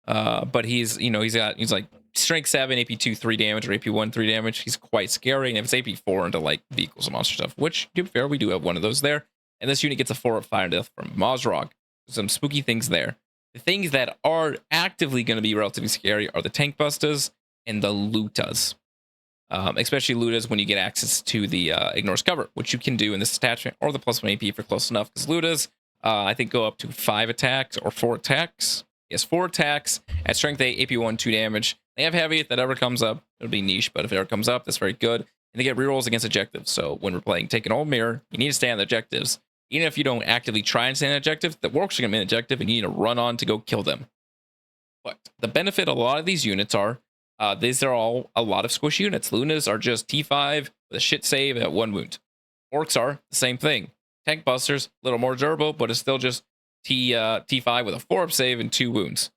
But he's like strength 7, AP2, 3 damage, or AP1, 3 damage. He's quite scary. And if it's AP4 into like vehicles and monster stuff, which to be fair, we do have one of those there. And this unit gets a 4 up fire and death from Mazrog. Some spooky things there. The things that are actively going to be relatively scary are the tank busters and the lutas. Especially lutas when you get access to the ignores cover, which you can do in this attachment, or the +1 AP for close enough, because lutas I think go up to 5 attacks or 4 attacks. Yes, 4 attacks at strength 8, AP1, 2 damage. They have heavy if that ever comes up. It'll be niche, but if it ever comes up, that's very good. And they get rerolls against objectives. So when we're playing Take an Old Mirror, you need to stay on the objectives. Even if you don't actively try and stay on the objective, the works are going to be an objective and you need to run on to go kill them. But the benefit of a lot of these units are, these are all a lot of squish units. Lunas are just T5 with a shit save at 1 wound. Orcs are the same thing. Tank busters, a little more durable, but it's still just T5 with a 4-up save and 2 wounds.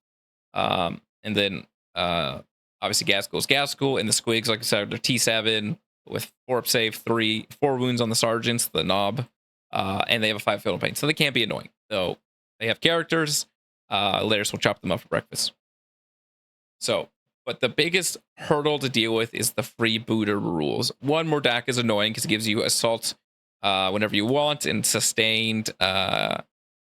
And then obviously Gaskell, and the Squigs, like I said, they're T7 with 4-up save, 4 wounds on the sergeants, the knob, and they have a 5 fatal pain, so they can't be annoying. So they have characters. Layers will chop them up for breakfast. So, but the biggest hurdle to deal with is the freebooter rules. One, Mordak is annoying because it gives you assault whenever you want, and sustained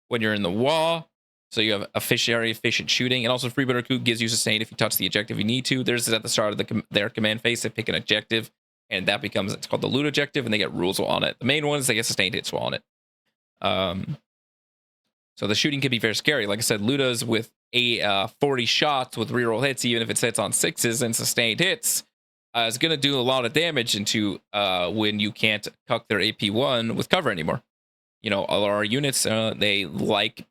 when you're in the wall. So you have very efficient shooting, and also freebooter coup gives you sustained if you touch the objective you need to. Theirs is at the start of their command phase. They pick an objective, and that becomes, it's called the loot objective, and they get rules on it. The main one is they get sustained hits while on it. So the shooting can be very scary. Like I said, Ludas with 40 shots with reroll hits, even if it sits on 6s and sustained hits, is going to do a lot of damage into when you can't cuck their AP1 with cover anymore. You know, all our units, they like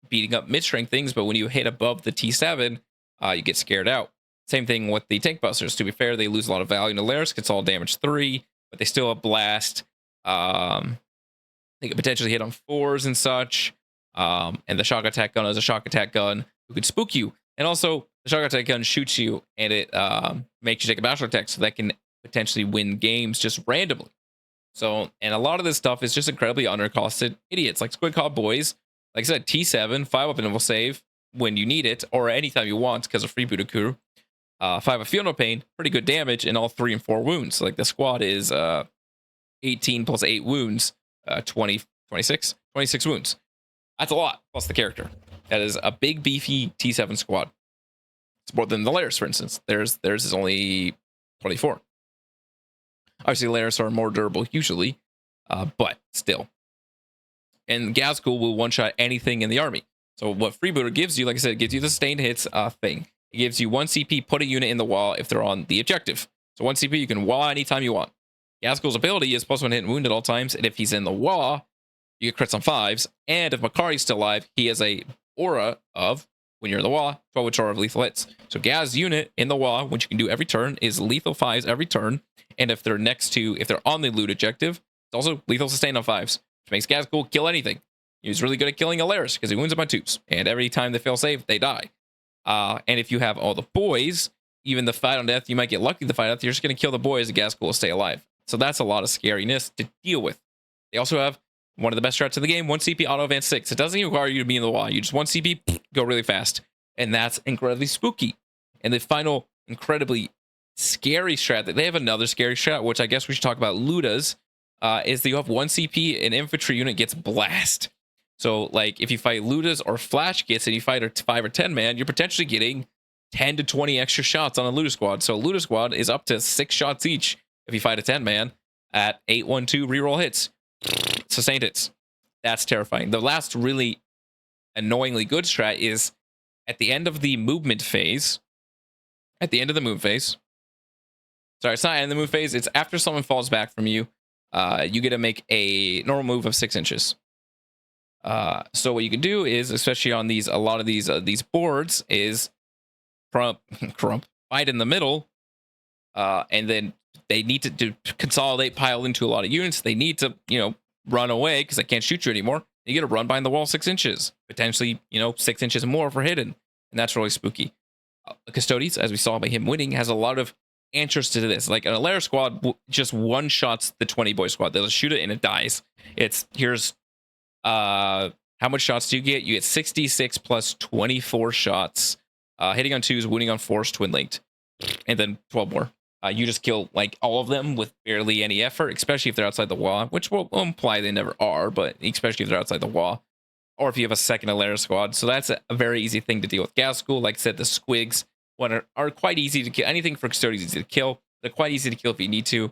beating up mid-strength things, but when you hit above the T7, you get scared out. Same thing with the tank busters. To be fair, they lose a lot of value in the Laris. It's all damage 3, but they still have blast. They could potentially hit on 4s and such. And the shock attack gun is a shock attack gun who could spook you. And also, the shock attack gun shoots you, and it makes you take a bachelor attack, so that can potentially win games just randomly. So, and a lot of this stuff is just incredibly undercosted idiots, like Squid Cod Boys. Like I said, T7, 5 up and will save when you need it, or anytime you want, because of freebooter coup. 5 of Feel No Pain, pretty good damage, and all 3 and 4 wounds. Like the squad is 18 plus 8 wounds, 26 wounds. That's a lot, plus the character. That is a big, beefy T7 squad. It's more than the Laris, for instance. Theirs is only 24. Obviously, Laris are more durable usually, but still. And Gaskell will one-shot anything in the army. So what Freebooter gives you, like I said, it gives you the sustained hits thing. It gives you 1 CP, put a unit in the wall if they're on the objective. So 1 CP, you can wall anytime you want. Gaskell's ability is +1 hit and wound at all times, and if he's in the wall, you get crits on 5s, and if Makari's still alive, he has a aura of, when you're in the wall, 12 with aura of lethal hits. So Gaz's unit in the wall, which you can do every turn, is lethal 5s every turn, and if they're if they're on the loot objective, it's also lethal sustain on 5s, which makes Gaskell kill anything. He's really good at killing Alaris, because he wounds them on 2s, and every time they fail save, they die. And if you have all the boys, even the fight on death, you might get lucky the fight on death, you're just going to kill the boys, and Gaskell will stay alive. So that's a lot of scariness to deal with. They also have one of the best strats in the game, 1 CP auto advance 6. It doesn't even require you to be in the wall. You just 1 CP, go really fast. And that's incredibly spooky. And the final incredibly scary strat, that they have another scary strat, which I guess we should talk about Ludas, is that you have 1 CP, an infantry unit gets blast. So like if you fight Ludas or Flash Gits and you fight a 5 or 10 man, you're potentially getting 10 to 20 extra shots on a Luda squad. So a Luda squad is up to 6 shots each if you fight a 10 man at 8-1-2 reroll hits. Sustained hits. That's terrifying. The last really annoyingly good strat is at the end of the movement phase. At the end of the move phase. Sorry, it's not end of the move phase. It's after someone falls back from you. You get to make a normal move of 6 inches. So what you can do is, especially on a lot of these boards, is crump, fight in the middle, and then they need to consolidate, pile into a lot of units. They need to, run away because they can't shoot you anymore. You get to run behind the wall 6 inches, potentially, 6 inches more for hidden, and that's really spooky. Custodes, as we saw by him winning, has a lot of answers to this. Like an Alair squad just one shots the 20 boy squad. They'll shoot it and it dies. It's here's how much shots do you get? You get 66 plus 24 shots. Hitting on 2s, winning on 4s, twin linked, and then 12 more. You just kill like all of them with barely any effort, especially if they're outside the wall, which will imply they never are, but especially if they're outside the wall, or if you have a second Alair squad. So that's a very easy thing to deal with. Gas School, like I said, the squigs are quite easy to kill. Anything for Custodes is easy to kill. They're quite easy to kill if you need to,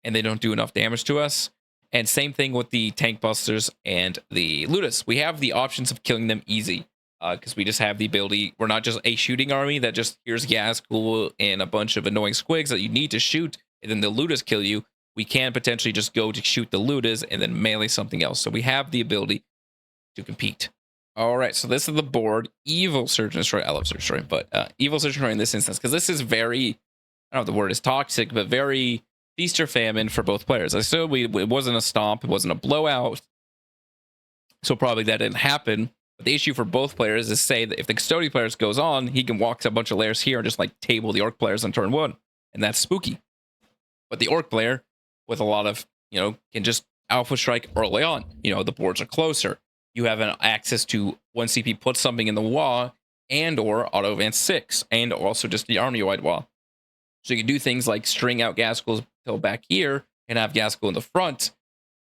and they don't do enough damage to us. And same thing with the tank busters and the Ludus. We have the options of killing them easy because we just have the ability. We're not just a shooting army that just here's gas, cool, and a bunch of annoying squigs that you need to shoot, and then the Ludus kill you. We can potentially just go to shoot the Ludus and then melee something else. So we have the ability to compete. All right, so this is the board. Evil Search and Destroy. I love Search and Destroy, but Evil Search and Destroy in this instance, because this is very, I don't know if the word is toxic, but very feast or famine for both players. I said it wasn't a stomp, it wasn't a blowout, so probably that didn't happen. But the issue for both players is, say that if the Custodian players goes on, he can walk a bunch of layers here and just like table the Orc players on turn 1, and that's spooky. But the Orc player with a lot of, can just Alpha Strike early on. The boards are closer. You have an access to 1 CP, put something in the wall, and or auto advance 6, and also just the army wide wall. So you can do things like string out Gaskell's till back here and have Gaskell in the front.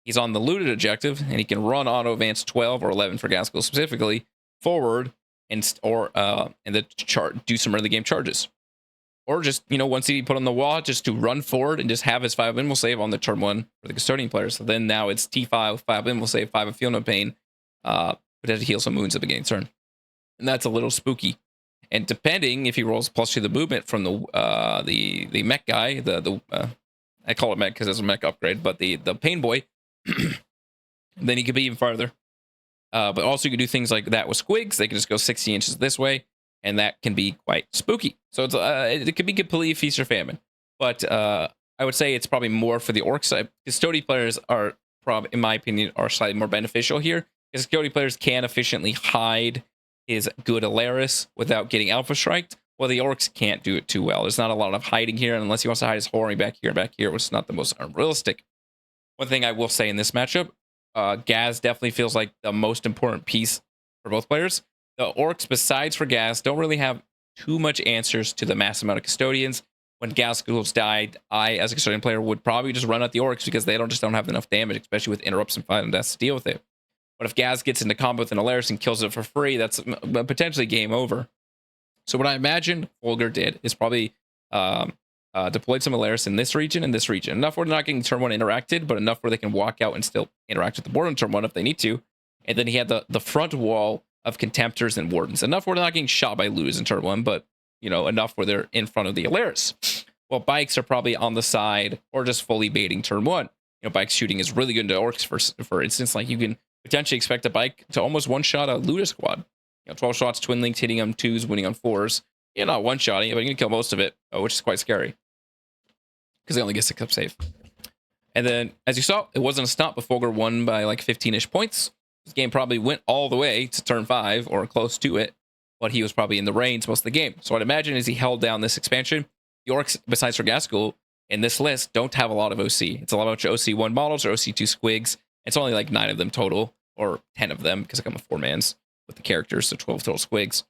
He's on the looted objective, and he can run auto advance 12 or 11 for Gaskell specifically forward, and the chart do some early game charges, or just 1 CD put on the wall just to run forward and just have his 5 win will save on the turn 1 for the Custodian players. So then now it's T5 5 win will save 5 of Feel No Pain, potentially heal some wounds at the beginning turn, and that's a little spooky. And depending if he rolls plus 2 the movement from the mech guy, I call it mech because it's a mech upgrade, but the pain boy, then he could be even farther. But also you can do things like that with squigs. They can just go 60 inches this way, and that can be quite spooky. So it could be completely feast or famine. But I would say it's probably more for the Orc side. Custodian players are probably, in my opinion, are slightly more beneficial here, because Custodian players can efficiently hide his good Alaris without getting Alpha Striked. Well, the Orcs can't do it too well. There's not a lot of hiding here, unless he wants to hide his Horny back here and back here, which is not the most unrealistic. One thing I will say in this matchup, Gaz definitely feels like the most important piece for both players. The Orcs, besides for Gaz, don't really have too much answers to the mass amount of Custodians. When Gaz died, I, as a Custodian player, would probably just run at the Orcs because they don't have enough damage, especially with interrupts and final deaths to deal with it. But if Gaz gets into combo with an Alaris and kills it for free, that's potentially game over. So what I imagine Folger did is probably deployed some Alaris in this region and this region. Enough where they're not getting turn 1 interacted, but enough where they can walk out and still interact with the board on turn 1 if they need to. And then he had the front wall of Contemptors and Wardens. Enough where they're not getting shot by Luz in turn 1, but enough where they're in front of the Alaris. Well, Bikes are probably on the side or just fully baiting turn 1. Bikes shooting is really good into Orcs, for instance. Like, you can potentially expect a Bike to almost one-shot a Ludus squad. 12 shots, twin links, hitting on 2s, winning on 4s. You're not one-shotting it, but you're going to kill most of it, which is quite scary, because they only get 6 up save. And then, as you saw, it wasn't a stomp, but Folger won by like 15-ish points. This game probably went all the way to turn 5, or close to it, but he was probably in the reins most of the game. So I'd imagine as he held down this expansion, the Orcs, besides for Gaskell, in this list, don't have a lot of OC. It's a lot of OC1 models or OC2 squigs. It's only like 9 of them total, or 10 of them, because I come with 4-mans with the characters, so 12 total squigs.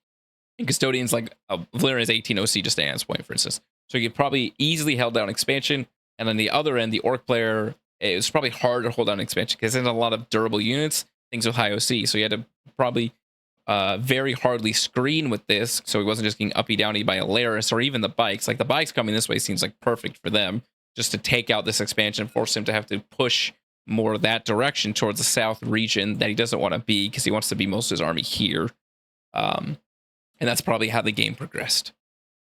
And Custodians, like Valyrian is 18 OC just to Anne's point, for instance. So you probably easily held down expansion. And on the other end, the Orc player, it was probably hard to hold down expansion because there's a lot of durable units, things with high OC. So you had to probably very hardly screen with this, so he wasn't just getting uppy downy by Alaris or even the Bikes. Like, the Bikes coming this way seems like perfect for them, just to take out this expansion, force him to have to push more that direction towards the south region that he doesn't want to be, because he wants to be most of his army here. And that's probably how the game progressed.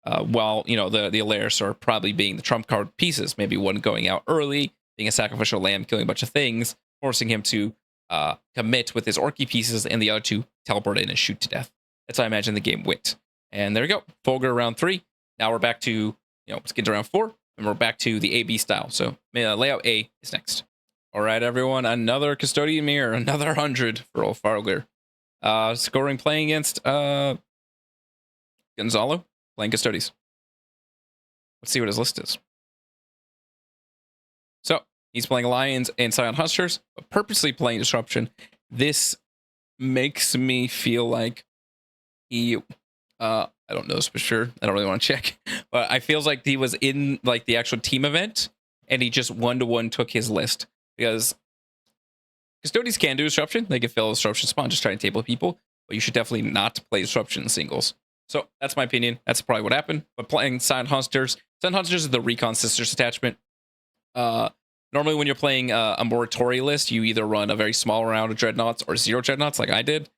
While, the Alaris are probably being the trump card pieces, maybe one going out early, being a sacrificial lamb, killing a bunch of things, forcing him to commit with his Orky pieces, and the other 2 teleport in and shoot to death. That's how I imagine the game went. And there we go. Folger round 3. Now we're back to, let's get to round 4, and we're back to the AB style. So layout A is next. All right, everyone. Another Custodian Mirror, another 100 for old Folger. Scoring, playing against Gonzalo, playing Custodes. Let's see what his list is. So he's playing Lions and Scion Hunters, but purposely playing Disruption. This makes me feel like he, I don't know this for sure. I don't really want to check, but I feels like he was in like the actual team event and he just one-to-one took his list, because Custodes can do Disruption. They can fill a Disruption spawn, just trying to table people, but you should definitely not play Disruption in singles. So that's my opinion. That's probably what happened. But playing Scion Hunters is the Recon Sisters attachment. Normally when you're playing a Moratori list, you either run a very small round of Dreadnoughts or 0 Dreadnoughts like I did,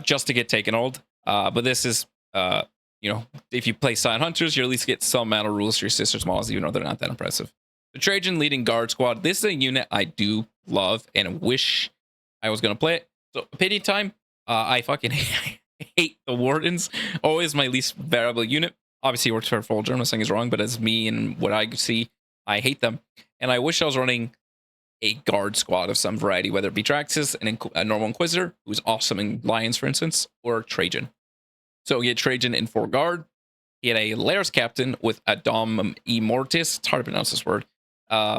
just to get taken old. But this is, you know, if you play Scion Hunters, you at least get some amount of rules for your sisters models, even though they're not that impressive. The Trajan leading guard squad. This is a unit I do love and wish I was going to play it. So opinion time. I fucking hate the Wardens. Always my least variable unit. Obviously it works for Folger. I'm not saying it's wrong, but as me and what I see, I hate them. And I wish I was running a guard squad of some variety, whether it be Draxus, a normal Inquisitor, who's awesome in Lions, for instance, or Trajan. So he had Trajan in 4 guard. He had a Laris captain with a Dom Immortis. It's hard to pronounce this word.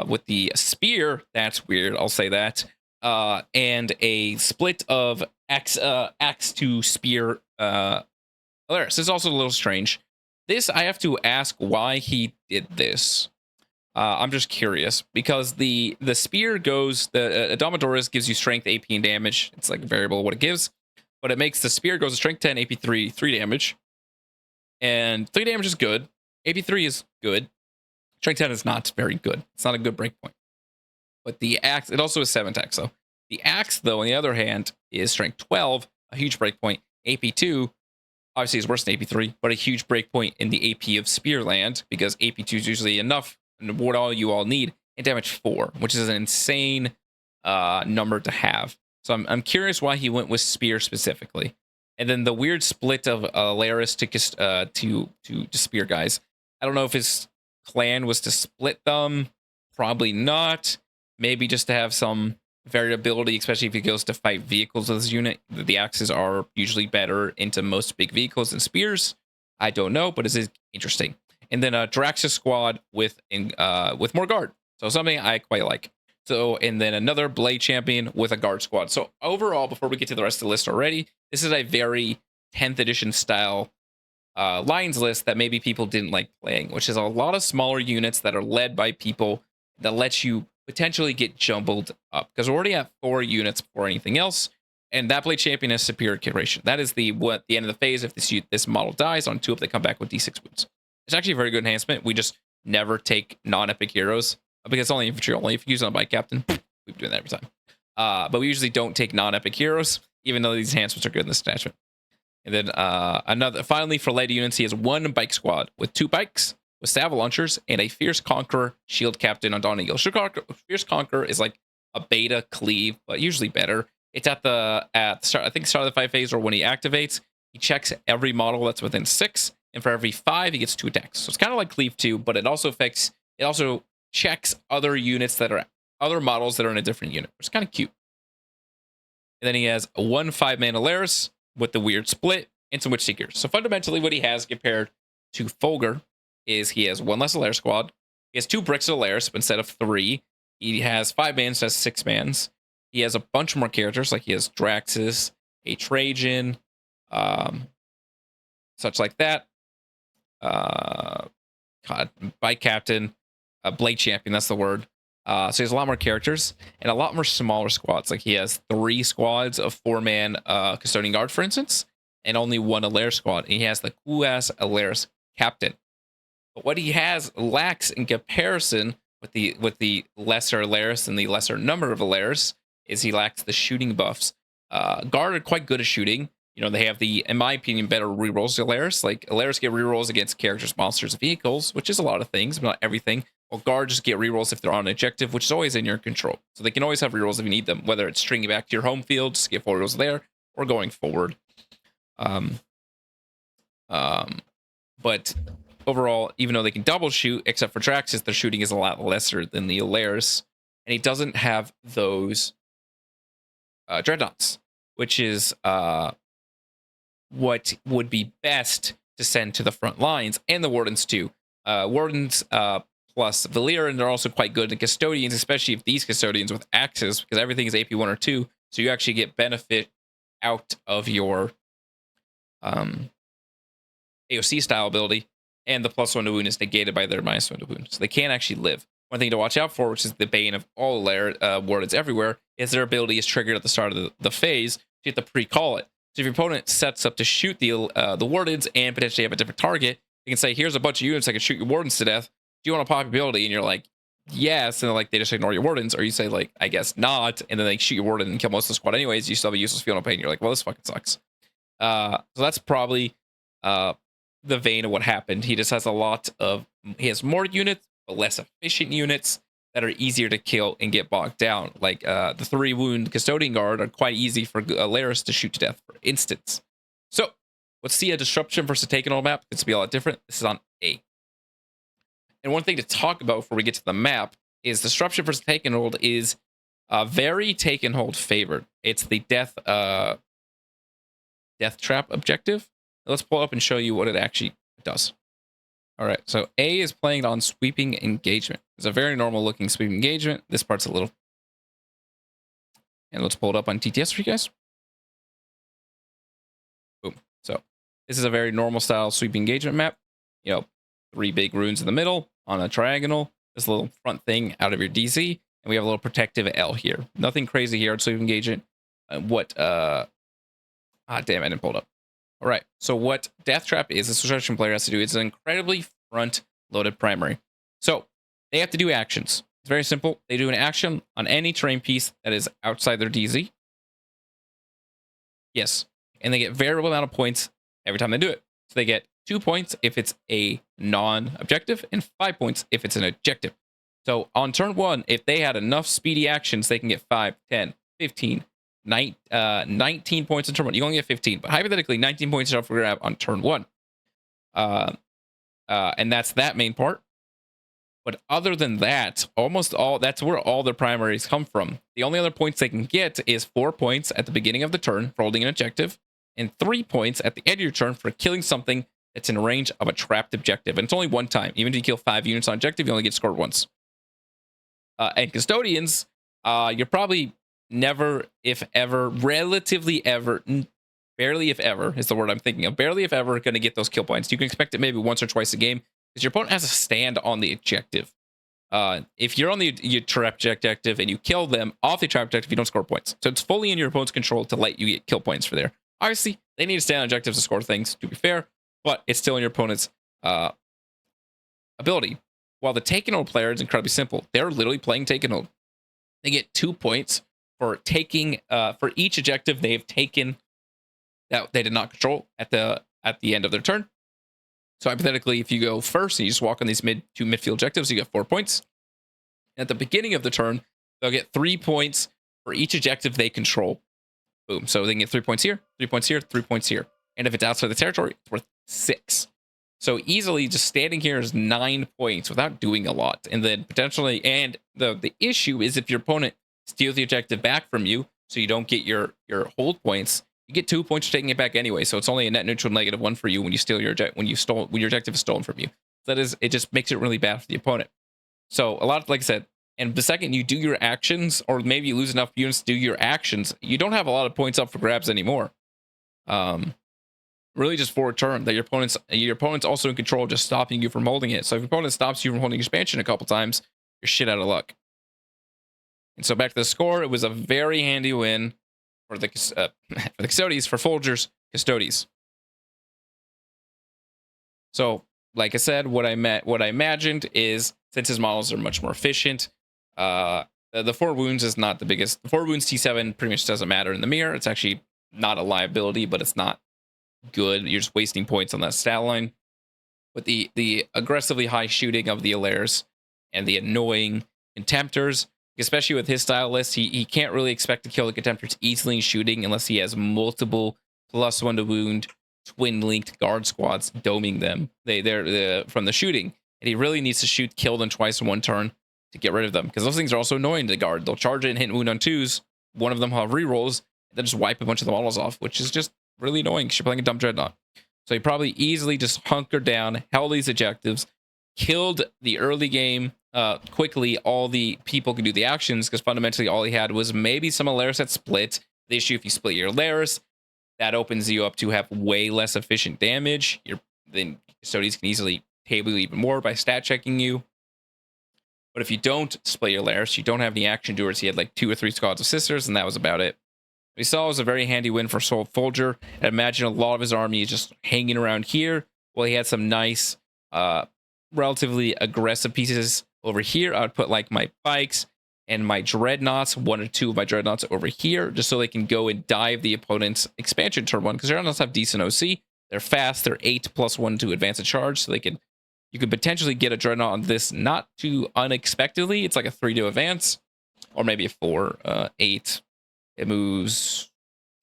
With the spear. That's weird. I'll say that. And a split of axe to spear Laris. This is also a little strange. This, I have to ask why he did this. I'm just curious, because the spear goes, the Dominatoris gives you strength, AP, and damage. It's like a variable what it gives, but it makes the spear goes to strength 10, AP 3, 3 damage. And 3 damage is good. AP 3 is good. Strength 10 is not very good. It's not a good breakpoint. But the axe, it also is 7 attacks, though. The axe, though, on the other hand, is strength 12, a huge breakpoint. AP 2, obviously, is worse than AP 3, but a huge breakpoint in the AP of Spearland, because AP 2 is usually enough and what all you all need, and damage 4, which is an insane number to have. So I'm curious why he went with Spear specifically. And then the weird split of Laris to Spear guys. I don't know if his plan was to split them. Probably not. Maybe just to have some variability, especially if he goes to fight vehicles with his unit. The axes are usually better into most big vehicles than spears. I don't know, but it is interesting. And then a Draxus squad with more guard. So something I quite like. So, and then another Blade champion with a guard squad. So overall, before we get to the rest of the list already, this is a very 10th edition style Lions list that maybe people didn't like playing, which is a lot of smaller units that are led by people that lets you potentially get jumbled up, because we're already at 4 units before anything else. And that Blade champion has superior curation. That is the end of the phase. If this model dies on 2 up, they come back with D6 wounds. It's actually a very good enhancement. We just never take non-epic heroes, because it's only infantry only. If you use it on bike captain, we've been doing that every time. But we usually don't take non-epic heroes, even though these enhancements are good in this attachment. And then finally for light units, he has 1 bike squad with 2 bikes, with Sav launchers, and a Fierce Conqueror shield captain on Dawn Eagle. Fierce Conqueror is like a beta cleave, but usually better. It's at the start, I think, start of the 5 phase, or when he activates, he checks every model that's within 6. And for every 5, he gets 2 attacks. So it's kind of like Cleave 2, but it also checks other units that are other models that are in a different unit, which is kind of cute. And then he has a 1 5-mana Laris with the weird split and some Witch Seekers. So fundamentally, what he has compared to Folger is he has 1 less Alaris squad. He has 2 bricks of Alaris, but instead of 3, he has 5 mans, has 6 mans. He has a bunch more characters, like he has Draxus, a Trajan, such like that. Bike captain, Blade champion, that's the word. So he has a lot more characters and a lot more smaller squads. Like he has 3 squads of 4-man custodian guard, for instance, and only 1 Alaris squad. And he has the cool-ass Alaris captain. But what he lacks in comparison with the lesser Alaris and the lesser number of Alaris is he lacks the shooting buffs. Guard are quite good at shooting. You know, they have in my opinion, better rerolls to Alaris. Like, Alaris get rerolls against characters, monsters, vehicles, which is a lot of things, but not everything. Well, guards just get rerolls if they're on an objective, which is always in your control. So they can always have rerolls if you need them, whether it's stringing back to your home field, just get 4 rerolls there, or going forward. But overall, even though they can double shoot, except for Draxus, their shooting is a lot lesser than the Alaris. And he doesn't have those Dreadnoughts, which is what would be best to send to the front lines, and the Wardens too. Wardens plus Valir, and they're also quite good in Custodians, especially if these Custodians with axes, because everything is AP 1 or 2, so you actually get benefit out of your AOC style ability, and the +1 to wound is negated by their -1 to wound, so they can't actually live. One thing to watch out for, which is the bane of all wardens everywhere, is their ability is triggered at the start of the phase. So you have to pre-call it. So if your opponent sets up to shoot the wardens and potentially have a different target, they can say, "Here's a bunch of units that can shoot your wardens to death. Do you want a pop ability?" And you're like, "Yes," and like they just ignore your wardens, or you say like, "I guess not," and then they shoot your warden and kill most of the squad anyways. You still have a useless feel no pain. You're like, "Well, this fucking sucks." So that's probably the vein of what happened. He just has he has more units, but less efficient units that are easier to kill and get bogged down. Like the 3 wound Custodian Guard are quite easy for Laris to shoot to death, for instance. So let's see a disruption versus a taken hold map. It's be a lot different. This is on A. And one thing to talk about before we get to the map is disruption versus taken hold is very taken hold favored. It's the death trap objective. Let's pull it up and show you what it actually does. All right, so A is playing on sweeping engagement. It's a very normal looking sweeping engagement. This part's a little... And let's pull it up on TTS for you guys. Boom. So this is a very normal style sweeping engagement map. You know, 3 big runes in the middle on a triagonal. This little front thing out of your DC. And we have a little protective L here. Nothing crazy here at sweeping engagement. Damn, I didn't pull it up. All right, so what Death Trap is, a disruption player has to do, it's an incredibly front-loaded primary. So they have to do actions. It's very simple. They do an action on any terrain piece that is outside their DZ. Yes, and they get variable amount of points every time they do it. So they get 2 points if it's a non-objective and 5 points if it's an objective. So on turn 1, if they had enough speedy actions, they can get 5, 10, 15, 19 points in turn 1. You only get 15, but hypothetically 19 points are up for grab on turn 1. And that's that main part. But other than that, that's where all their primaries come from. The only other points they can get is 4 points at the beginning of the turn for holding an objective, and 3 points at the end of your turn for killing something that's in range of a trapped objective. And it's only one time. Even if you kill 5 units on objective, you only get scored once. And Custodians, you're probably never, if ever, relatively ever, barely if ever is the word I'm thinking of, barely if ever going to get those kill points. You can expect it maybe once or twice a game because your opponent has to stand on the objective. If you're on the trapped objective and you kill them off the trapped objective, you don't score points. So it's fully in your opponent's control to let you get kill points for there. Obviously, they need to stand on objectives to score things, to be fair, but it's still in your opponent's ability. While the Taken Hold player is incredibly simple. They're literally playing Taken Hold. They get 2 points for taking for each objective they've taken that they did not control at the end of their turn. So hypothetically, if you go first and you just walk on these two midfield objectives, you get 4 points. And at the beginning of the turn, they'll get 3 points for each objective they control. Boom. So they can get 3 points here, 3 points here, 3 points here. And if it's outside the territory, it's worth 6. So easily just standing here is 9 points without doing a lot. And then potentially, and the issue is if your opponent steals the objective back from you, so you don't get your hold points, you get 2 points for taking it back anyway. So it's only a net neutral -1 for you when you steal your when your objective is stolen from you. That is, it just makes it really bad for the opponent. So a lot, like I said, and the second you do your actions, or maybe you lose enough units to do your actions, you don't have a lot of points up for grabs anymore. Really just for a turn that your opponent's also in control of just stopping you from holding it. So if your opponent stops you from holding expansion a couple times, you're shit out of luck. And so back to the score, it was a very handy win for the Custodes, for Folger's Custodes. So, like I said, what I imagined is, since his models are much more efficient, the 4 wounds is not the biggest. The 4 wounds T7 pretty much doesn't matter in the mirror. It's actually not a liability, but it's not good. You're just wasting points on that stat line. But the aggressively high shooting of the Alairs and the annoying Contemptors, especially with his style list, he can't really expect to kill the Contemptors easily in shooting unless he has multiple +1 to wound twin-linked guard squads doming them. They're from the shooting. And he really needs to kill them twice in one turn to get rid of them. Because those things are also annoying to guard. They'll charge it and hit and wound on 2s. One of them will have rerolls. And then just wipe a bunch of the models off, which is just really annoying because you're playing a dumb Dreadnought. So he probably easily just hunkered down, held these objectives, killed the early game quickly. All the people could do the actions because fundamentally all he had was maybe some Alaris that split. The issue, if you split your Alaris, that opens you up to have way less efficient damage. Then Custodes can easily table you even more by stat checking you. But if you don't split your Alaris, you don't have any action doers. He had like 2 or 3 squads of sisters, and that was about it. We saw it was a very handy win for Folger. I imagine a lot of his army is just hanging around here. Well, he had some nice, relatively aggressive pieces over here. I would put like my bikes and my dreadnoughts, 1 or 2 of my dreadnoughts over here, just so they can go and dive the opponent's expansion turn 1, because dreadnoughts have decent OC. They're fast. They're 8 plus 1 to advance a charge, so you could potentially get a dreadnought on this not too unexpectedly. It's like a 3 to advance, or maybe a 4, 8. It moves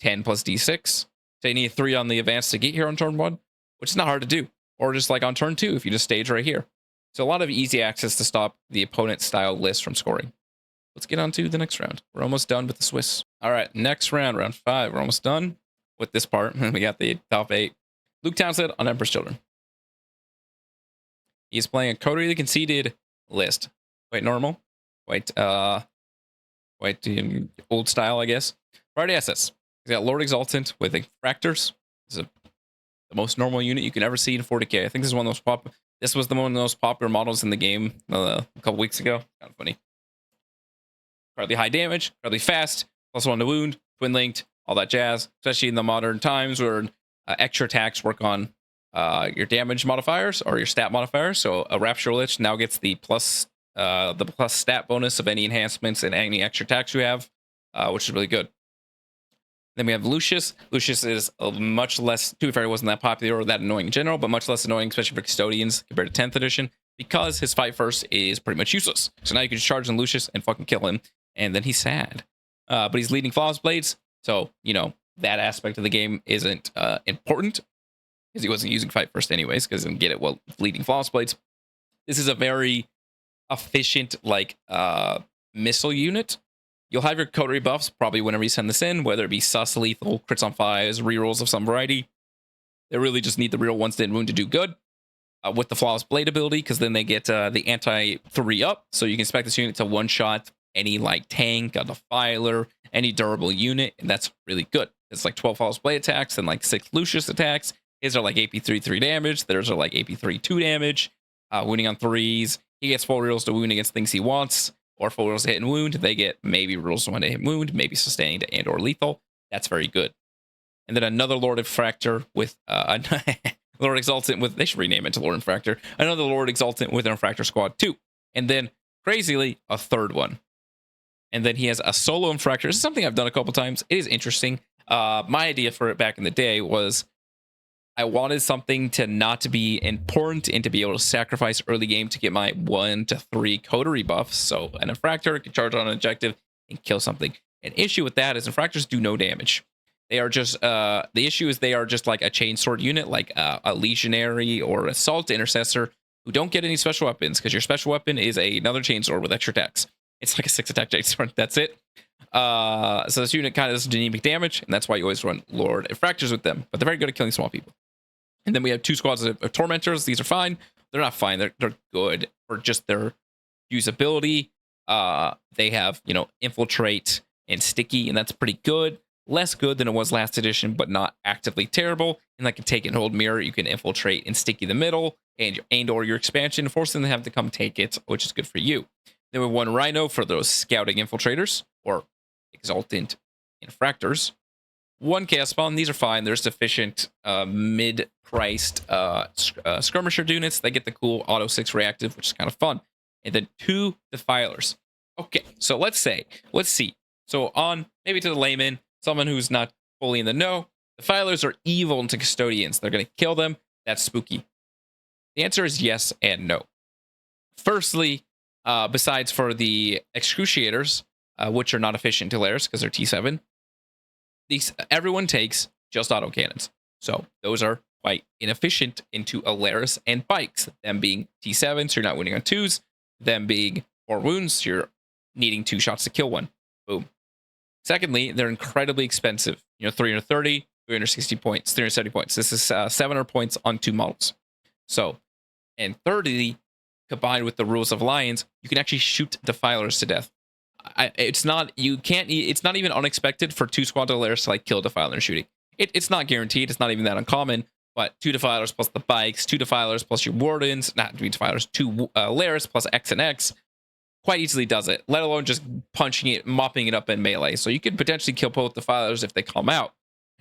10 plus d6. So you need a 3 on the advance to get here on turn 1, which is not hard to do. Or just like on turn 2 if you just stage right here. So a lot of easy access to stop the opponent's style list from scoring. Let's get on to the next round. We're almost done with the Swiss. All right, next round, round 5. We're almost done with this part. We got the top 8. Luke Townsend on Emperor's Children. He's playing a coterie conceded list. Quite normal. Quite old style, I guess. Priority assets. He's got Lord Exultant with Infractors. This is the most normal unit you can ever see in 40k. I think this is one of those This was one of the most popular models in the game a couple weeks ago. Kind of funny. Incredibly high damage, incredibly fast, +1 to wound, twin linked, all that jazz. Especially in the modern times where extra attacks work on your damage modifiers or your stat modifiers. So a Rapture Lich now gets the plus stat bonus of any enhancements and any extra attacks you have, which is really good. Then we have Lucius. Lucius is a much less, to be fair, he wasn't that popular or that annoying in general, but much less annoying, especially for Custodians compared to 10th edition, because his fight first is pretty much useless. So now you can just charge on Lucius and fucking kill him, and then he's sad. But he's leading Flawless Blades, so, that aspect of the game isn't important, because he wasn't using fight first anyways, because he didn't get it while leading Flawless Blades. This is a very efficient, missile unit. You'll have your coterie buffs probably whenever you send this in, whether it be sus, lethal, crits on 5s, rerolls of some variety. They really just need the reroll once they wound to do good with the Flawless Blade ability, because then they get the anti-3 up. So you can expect this unit to one-shot any tank, a defiler, any durable unit, and that's really good. It's like 12 Flawless Blade attacks and 6 Lucius attacks. His are AP3 3 damage. Theirs are AP3 2 damage. Wounding on 3s. He gets full rerolls to wound against things he wants, or full rolls to hit and wound. They get maybe rolls to 1 to hit and wound, maybe sustained and or lethal. That's very good. And then another Lord Infractor with Lord Exultant with, they should rename it to Lord Infractor. Another Lord Exultant with an Infractor Squad 2. And then, crazily, a third one. And then he has a solo Infractor. This is something I've done a couple times. It is interesting. My idea for it back in the day was I wanted something to not be important and to be able to sacrifice early game to get my 1 to 3 coterie buffs. So an Infractor can charge on an objective and kill something. An issue with that is Infractors do no damage. They are just, the issue is they are just like a chainsword unit, like a Legionary or Assault Intercessor, who don't get any special weapons, because your special weapon is another chainsword with extra attacks. It's like a 6 attack chainsword. That's it. So this unit kind of does anemic damage, and that's why you always run Lord Infractors with them. But they're very good at killing small people. And then we have 2 squads of Tormentors. These are fine. They're not fine. They're good for just their usability. They have, Infiltrate and Sticky, and that's pretty good. Less good than it was last edition, but not actively terrible. And like a Take and Hold Mirror, you can Infiltrate and Sticky the middle, and or your expansion, forcing them to have to come take it, which is good for you. Then we have 1 Rhino for those Scouting Infiltrators, or Exultant Infractors. 1 Chaos Spawn, these are fine. They're sufficient mid-priced skirmisher units. They get the cool auto 6 reactive, which is kind of fun. And then 2 Defilers. Okay, so let's see. So on, maybe to the layman, someone who's not fully in the know, Defilers are evil into Custodians. They're going to kill them. That's spooky. The answer is yes and no. Firstly, besides for the Excruciators, which are not efficient to Laris because they're T7, everyone takes just autocannons. So those are quite inefficient into Alaris and bikes. Them being T7, so you're not winning on 2s. Them being 4 wounds, so you're needing 2 shots to kill one. Boom. Secondly, they're incredibly expensive. 330, 360 points, 370 points. This is 700 points on 2 models. So, and thirdly, combined with the rules of lions, you can actually shoot defilers to death. It's not it's not even unexpected for 2 squad Delares to like kill defiler shooting. It's not guaranteed. It's not even that uncommon. But 2 defilers plus the bikes, 2 defilers plus your wardens, not 2 defilers, 2 Lares plus X and X, quite easily does it. Let alone just punching it, mopping it up in melee. So you could potentially kill both defilers if they come out.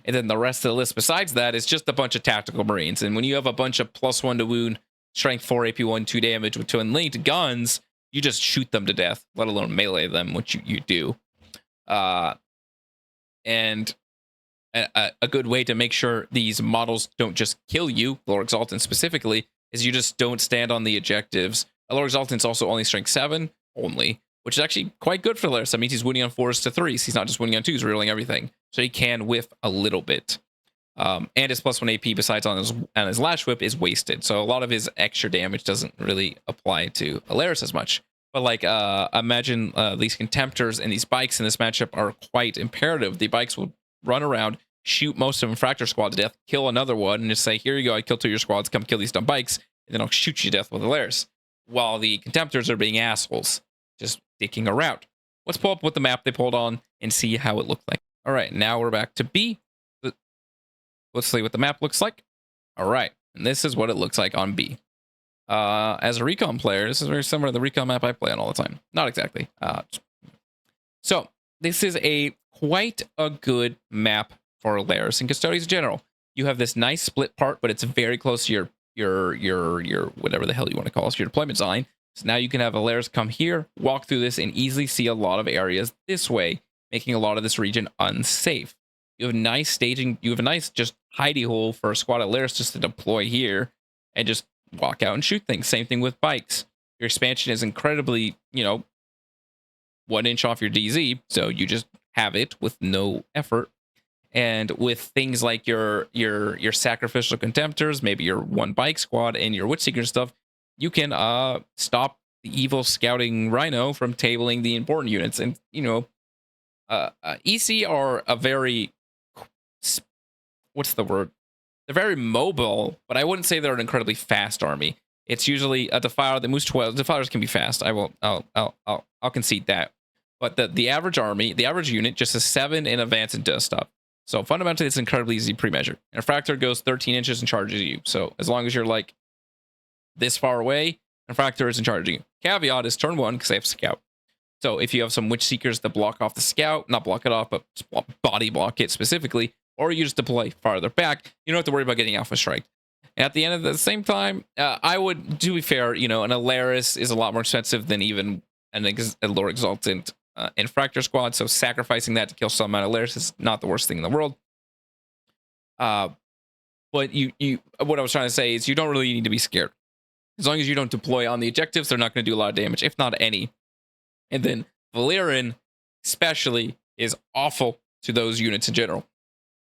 And then the rest of the list besides that is just a bunch of tactical marines. And when you have a bunch of +1 to wound, strength 4, AP 1, 2 damage with twin linked guns, you just shoot them to death, let alone melee them, which you do. And a good way to make sure these models don't just kill you, Lord Exaltant specifically, is you just don't stand on the objectives. Lord Exaltant's also only strength 7, only, which is actually quite good for Laris. That means he's winning on 4s to 3s. He's not just winning on 2s, reeling everything. So he can whiff a little bit. And his +1 AP besides on his Lash Whip is wasted. So a lot of his extra damage doesn't really apply to Alaris as much. But like, imagine these Contemptors and these bikes in this matchup are quite imperative. The bikes will run around, shoot most of Infractor Squad to death, kill another one, and just say, here you go, I killed 2 of your squads, come kill these dumb bikes, and then I'll shoot you to death with Alaris. While the Contemptors are being assholes, just dicking around. Let's pull up what the map they pulled on and see how it looked like. All right, now we're back to B. Let's see what the map looks like. All right, and this is what it looks like on B. As a recon player, this is very similar to the recon map I play on all the time. Not exactly. So this is quite a good map for Laris and Custodes in general. You have this nice split part, but it's very close to your whatever the hell you want to call it, your deployment zone. So now you can have Alaris come here, walk through this, and easily see a lot of areas this way, making a lot of this region unsafe. You have nice staging. You have a nice just hidey hole for a squad Alaris just to deploy here and just walk out and shoot things. Same thing with bikes. Your expansion is incredibly, 1 inch off your DZ, so you just have it with no effort. And with things like your sacrificial contemptors, maybe your 1 bike squad and your Witchseeker stuff, you can stop the evil scouting Rhino from tabling the important units. And EC are a very, what's the word? They're very mobile, but I wouldn't say they're an incredibly fast army. It's usually a Defiler that moves 12. Defilers can be fast. I'll concede that. But the average army, the average unit, just has 7 in advance and does stuff. So fundamentally, it's incredibly easy pre-measure. And a Fractor goes 13 inches and charges you. So as long as you're like this far away, a Fractor isn't charging you. Caveat is turn 1 because they have Scout. So if you have some Witch Seekers that block off the Scout, not block it off, but body block it specifically, or you just deploy farther back, you don't have to worry about getting Alpha Strike. And at the end of the same time, I would, to be fair, an Alaris is a lot more expensive than even a Lord Exaltant Infractor squad, so sacrificing that to kill some amount of Alaris is not the worst thing in the world. But what I was trying to say is you don't really need to be scared. As long as you don't deploy on the objectives, they're not going to do a lot of damage, if not any. And then Valyrian, especially, is awful to those units in general.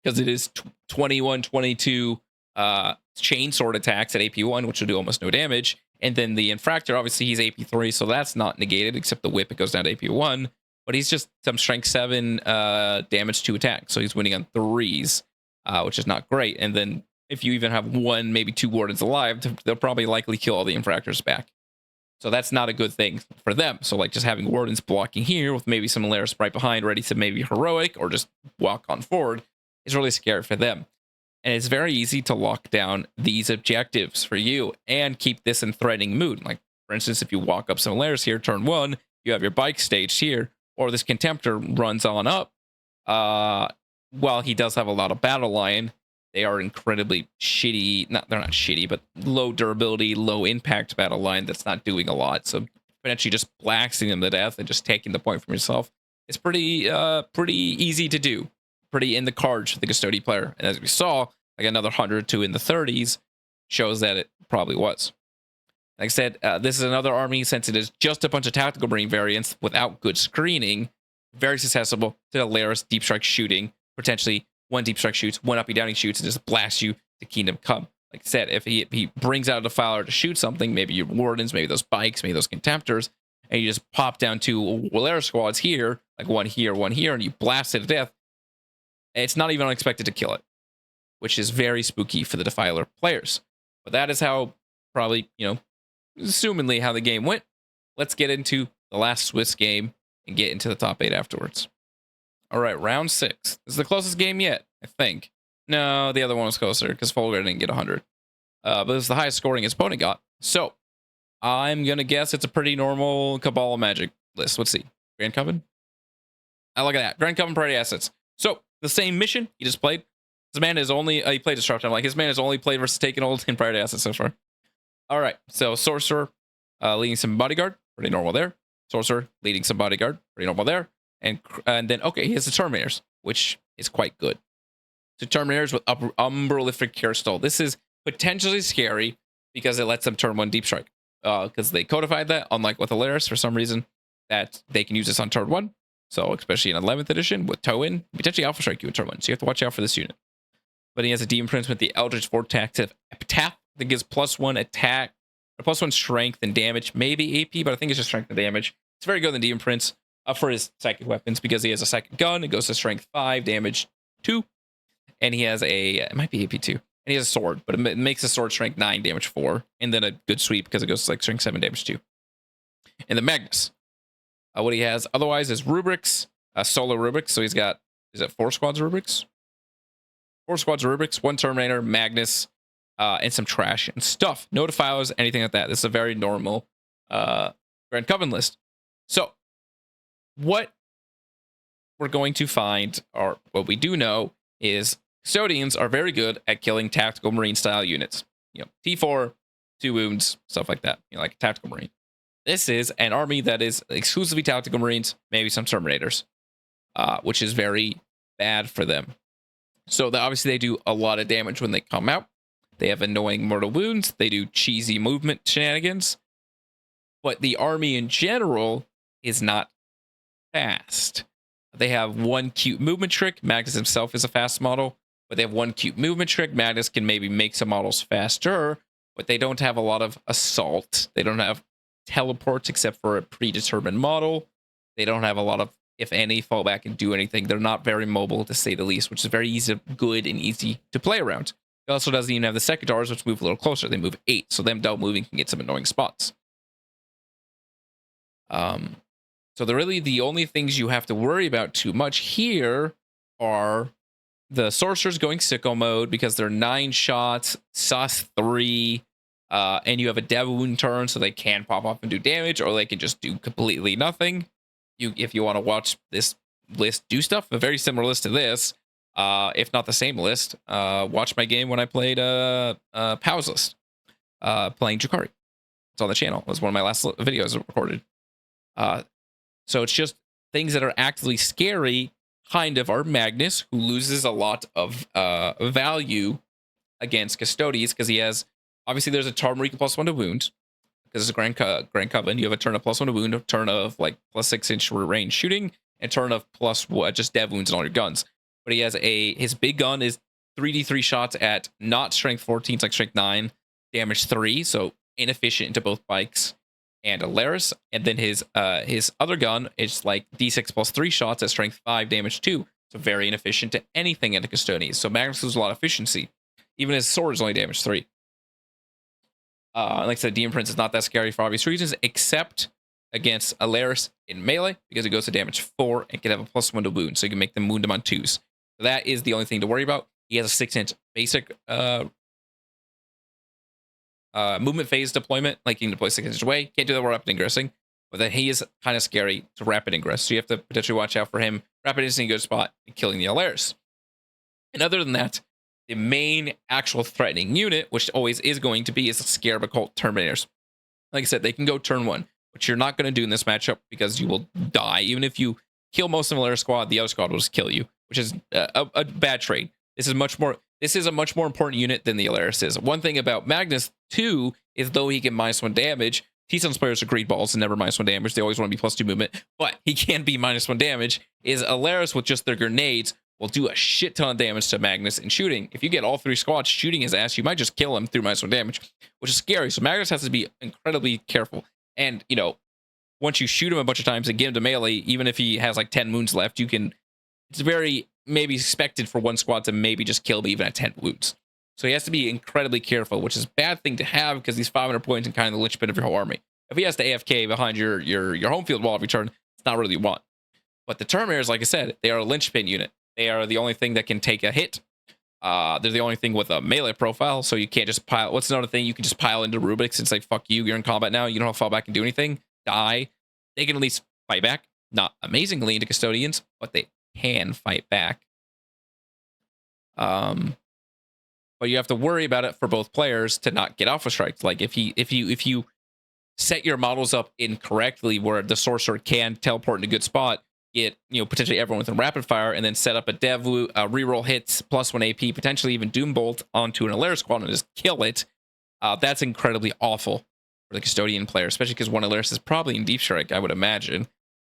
Because it is 21, 22 chainsword attacks at AP1, which will do almost no damage. And then the Infractor, obviously, he's AP3, so that's not negated, except the whip, it goes down to AP1. But he's just some strength 7 damage to attack. So he's winning on 3s, which is not great. And then if you even have 1, maybe 2 wardens alive, they'll probably likely kill all the Infractors back. So that's not a good thing for them. So like just having wardens blocking here with maybe some Alaris right behind, ready to maybe heroic or just walk on forward, is really scary for them. And it's very easy to lock down these objectives for you and keep this in threatening mood. Like, for instance, if you walk up some Alaris here, turn 1, you have your bike staged here, or this Contemptor runs on up. While he does have a lot of Battle Lion, they are incredibly shitty. They're not shitty, but low durability, low impact Battle Lion that's not doing a lot. So potentially just blasting them to death and just taking the point from yourself is pretty easy to do. Pretty in the cards for the Custodian player. And as we saw, like another 100 to in the 30s shows that it probably was. Like I said, this is another army, since it is just a bunch of tactical marine variants without good screening, very susceptible to the Laris deep strike shooting. Potentially 1 deep strike shoots, 1 uppy downing shoots, and just blasts you to Kingdom Come. Like I said, if he brings out a Defiler to shoot something, maybe your Wardens, maybe those bikes, maybe those Contemptors, and you just pop down 2 Laris squads here, like 1 here, and you blast it to death, it's not even unexpected to kill it, which is very spooky for the Defiler players. But that is how probably, assumingly how the game went. Let's get into the last Swiss game and get into the top 8 afterwards. All right, round 6. This is the closest game yet, I think. No, the other one was closer because Folger didn't get 100. But it's the highest scoring his opponent got. So I'm going to guess it's a pretty normal Cabal Magic list. Let's see. Grand Coven? I look at that. Grand Coven Priority Assets. So the same mission he just played. This man is only, he played Disruption. Like, his man has only played versus Taken Hold in Priority Assets so far. All right, so Sorcerer leading some Bodyguard. Pretty normal there. Sorcerer leading some Bodyguard. Pretty normal there. And then, okay, he has the Terminators, which is quite good. So Terminators with Umbralific Carestol. This is potentially scary because it lets them turn 1 Deep Strike. Because they codified that, unlike with Alaris, for some reason, that they can use this on turn 1. So, especially in 11th edition with Toe-In, potentially Alpha Strike you in turn 1. So you have to watch out for this unit. But he has a Demon Prince with the Eldritch Vortex Epitaph that gives +1 attack, or +1 strength and damage, maybe AP, but I think it's just strength and damage. It's very good than Demon Prince for his psychic weapons because he has a second gun. It goes to strength 5, damage 2. And he has a, it might be AP 2. And he has a sword, but it makes a sword strength 9, damage 4. And then a good sweep because it goes to like strength 7, damage 2. And the Magnus. What he has otherwise is Rubrics, solo Rubrics. So he's got, is it 4 squads of Rubrics? 4 squads of Rubrics, 1 Terminator, Magnus, and some trash and stuff. No defiles, anything like that. This is a very normal Grand Coven list. So, what we're going to find, or what we do know, is Custodians are very good at killing tactical Marine style units. You know, T4, 2 wounds, stuff like that. You know, like tactical Marine. This is an army that is exclusively tactical Marines, maybe some Terminators, which is very bad for them. So obviously they do a lot of damage when they come out. They have annoying mortal wounds. They do cheesy movement shenanigans. But the army in general is not fast. They have 1 cute movement trick. Magnus himself is a fast model, but they have 1 cute movement trick. Magnus can maybe make some models faster, but they don't have a lot of assault. They don't have teleports except for a predetermined model. They don't have a lot of, if any, fallback and do anything. They're not very mobile, to say the least, which is very easy, good and easy to play around. It also doesn't even have the Secondars, which move a little closer. They move 8, so them double moving can get some annoying spots. So the only things you have to worry about too much here are the Sorcerers going sicko mode because they're 9 shots, sus 3, and you have a Dev Wound turn, so they can pop off and do damage, or they can just do completely nothing. If you want to watch this list do stuff, a very similar list to this, if not the same list, watch my game when I played Pyles list, playing Drukhari. It's on the channel. It was one of my last videos recorded. So it's just things that are actively scary, kind of, are Magnus, who loses a lot of value against Custodes, because he has, obviously there's a turn where you can +1 to wound, because it's a Grand Coven. You have a turn of +1 to wound, a turn of like +6-inch range shooting, and turn of just dev wounds on all your guns. But he has his big gun is 3d3 shots at not strength 14, it's like strength 9, damage 3, so inefficient into both bikes and Alaris. And then his other gun is like d6 plus 3 shots at strength 5, damage 2, so very inefficient to anything into Custodians. So Magnus loses a lot of efficiency. Even his sword is only damage 3. Like I said, Demon Prince is not that scary for obvious reasons, except against Alaris in melee, because it goes to damage 4 and can have a +1 to wound, so you can make them wound him on 2s. So that is the only thing to worry about. He has a 6-inch basic movement phase deployment, like you can deploy 6 inches away. Can't do that while rapid ingressing, but then he is kind of scary to rapid ingress, so you have to potentially watch out for him. Rapid is in a good spot and killing the Alaris. And other than that, the main actual threatening unit, which always is going to be, is the Scarab Occult Terminators. Like I said, they can go turn 1, which you're not going to do in this matchup because you will die. Even if you kill most of the Alaris squad, the other squad will just kill you, which is a bad trade. This is a much more important unit than the Alaris is. One thing about Magnus, too, is though he can -1 damage, T-Sun's players are greed balls and never -1 damage. They always want to be +2 movement, but he can be -1 damage. Is Alaris with just their grenades will do a shit ton of damage to Magnus in shooting. If you get all 3 squads shooting his ass, you might just kill him through -1 damage, which is scary. So Magnus has to be incredibly careful. And, you know, once you shoot him a bunch of times and get him to melee, even if he has like 10 wounds left, it's very maybe expected for 1 squad to maybe just kill him even at 10 wounds. So he has to be incredibly careful, which is a bad thing to have because he's 500 points and kind of the linchpin of your whole army. If he has to AFK behind your home field wall every turn, it's not really what you want. But the Terminators, like I said, they are a linchpin unit. They are the only thing that can take a hit. They're the only thing with a melee profile, so you can't just pile. What's another thing? You can just pile into Rubik's and say, fuck you, you're in combat now. You don't have to fall back and do anything. Die. They can at least fight back. Not amazingly into Custodians, but they can fight back. But you have to worry about it for both players to not get alpha striked. Like if you set your models up incorrectly, where the sorcerer can teleport in a good spot, get potentially everyone within rapid fire, and then set up a Devu, reroll hits, +1 AP, potentially even Doombolt onto an Alaris squad and just kill it. That's incredibly awful for the Custodian player, especially because one Alaris is probably in Deep Strike, I would imagine.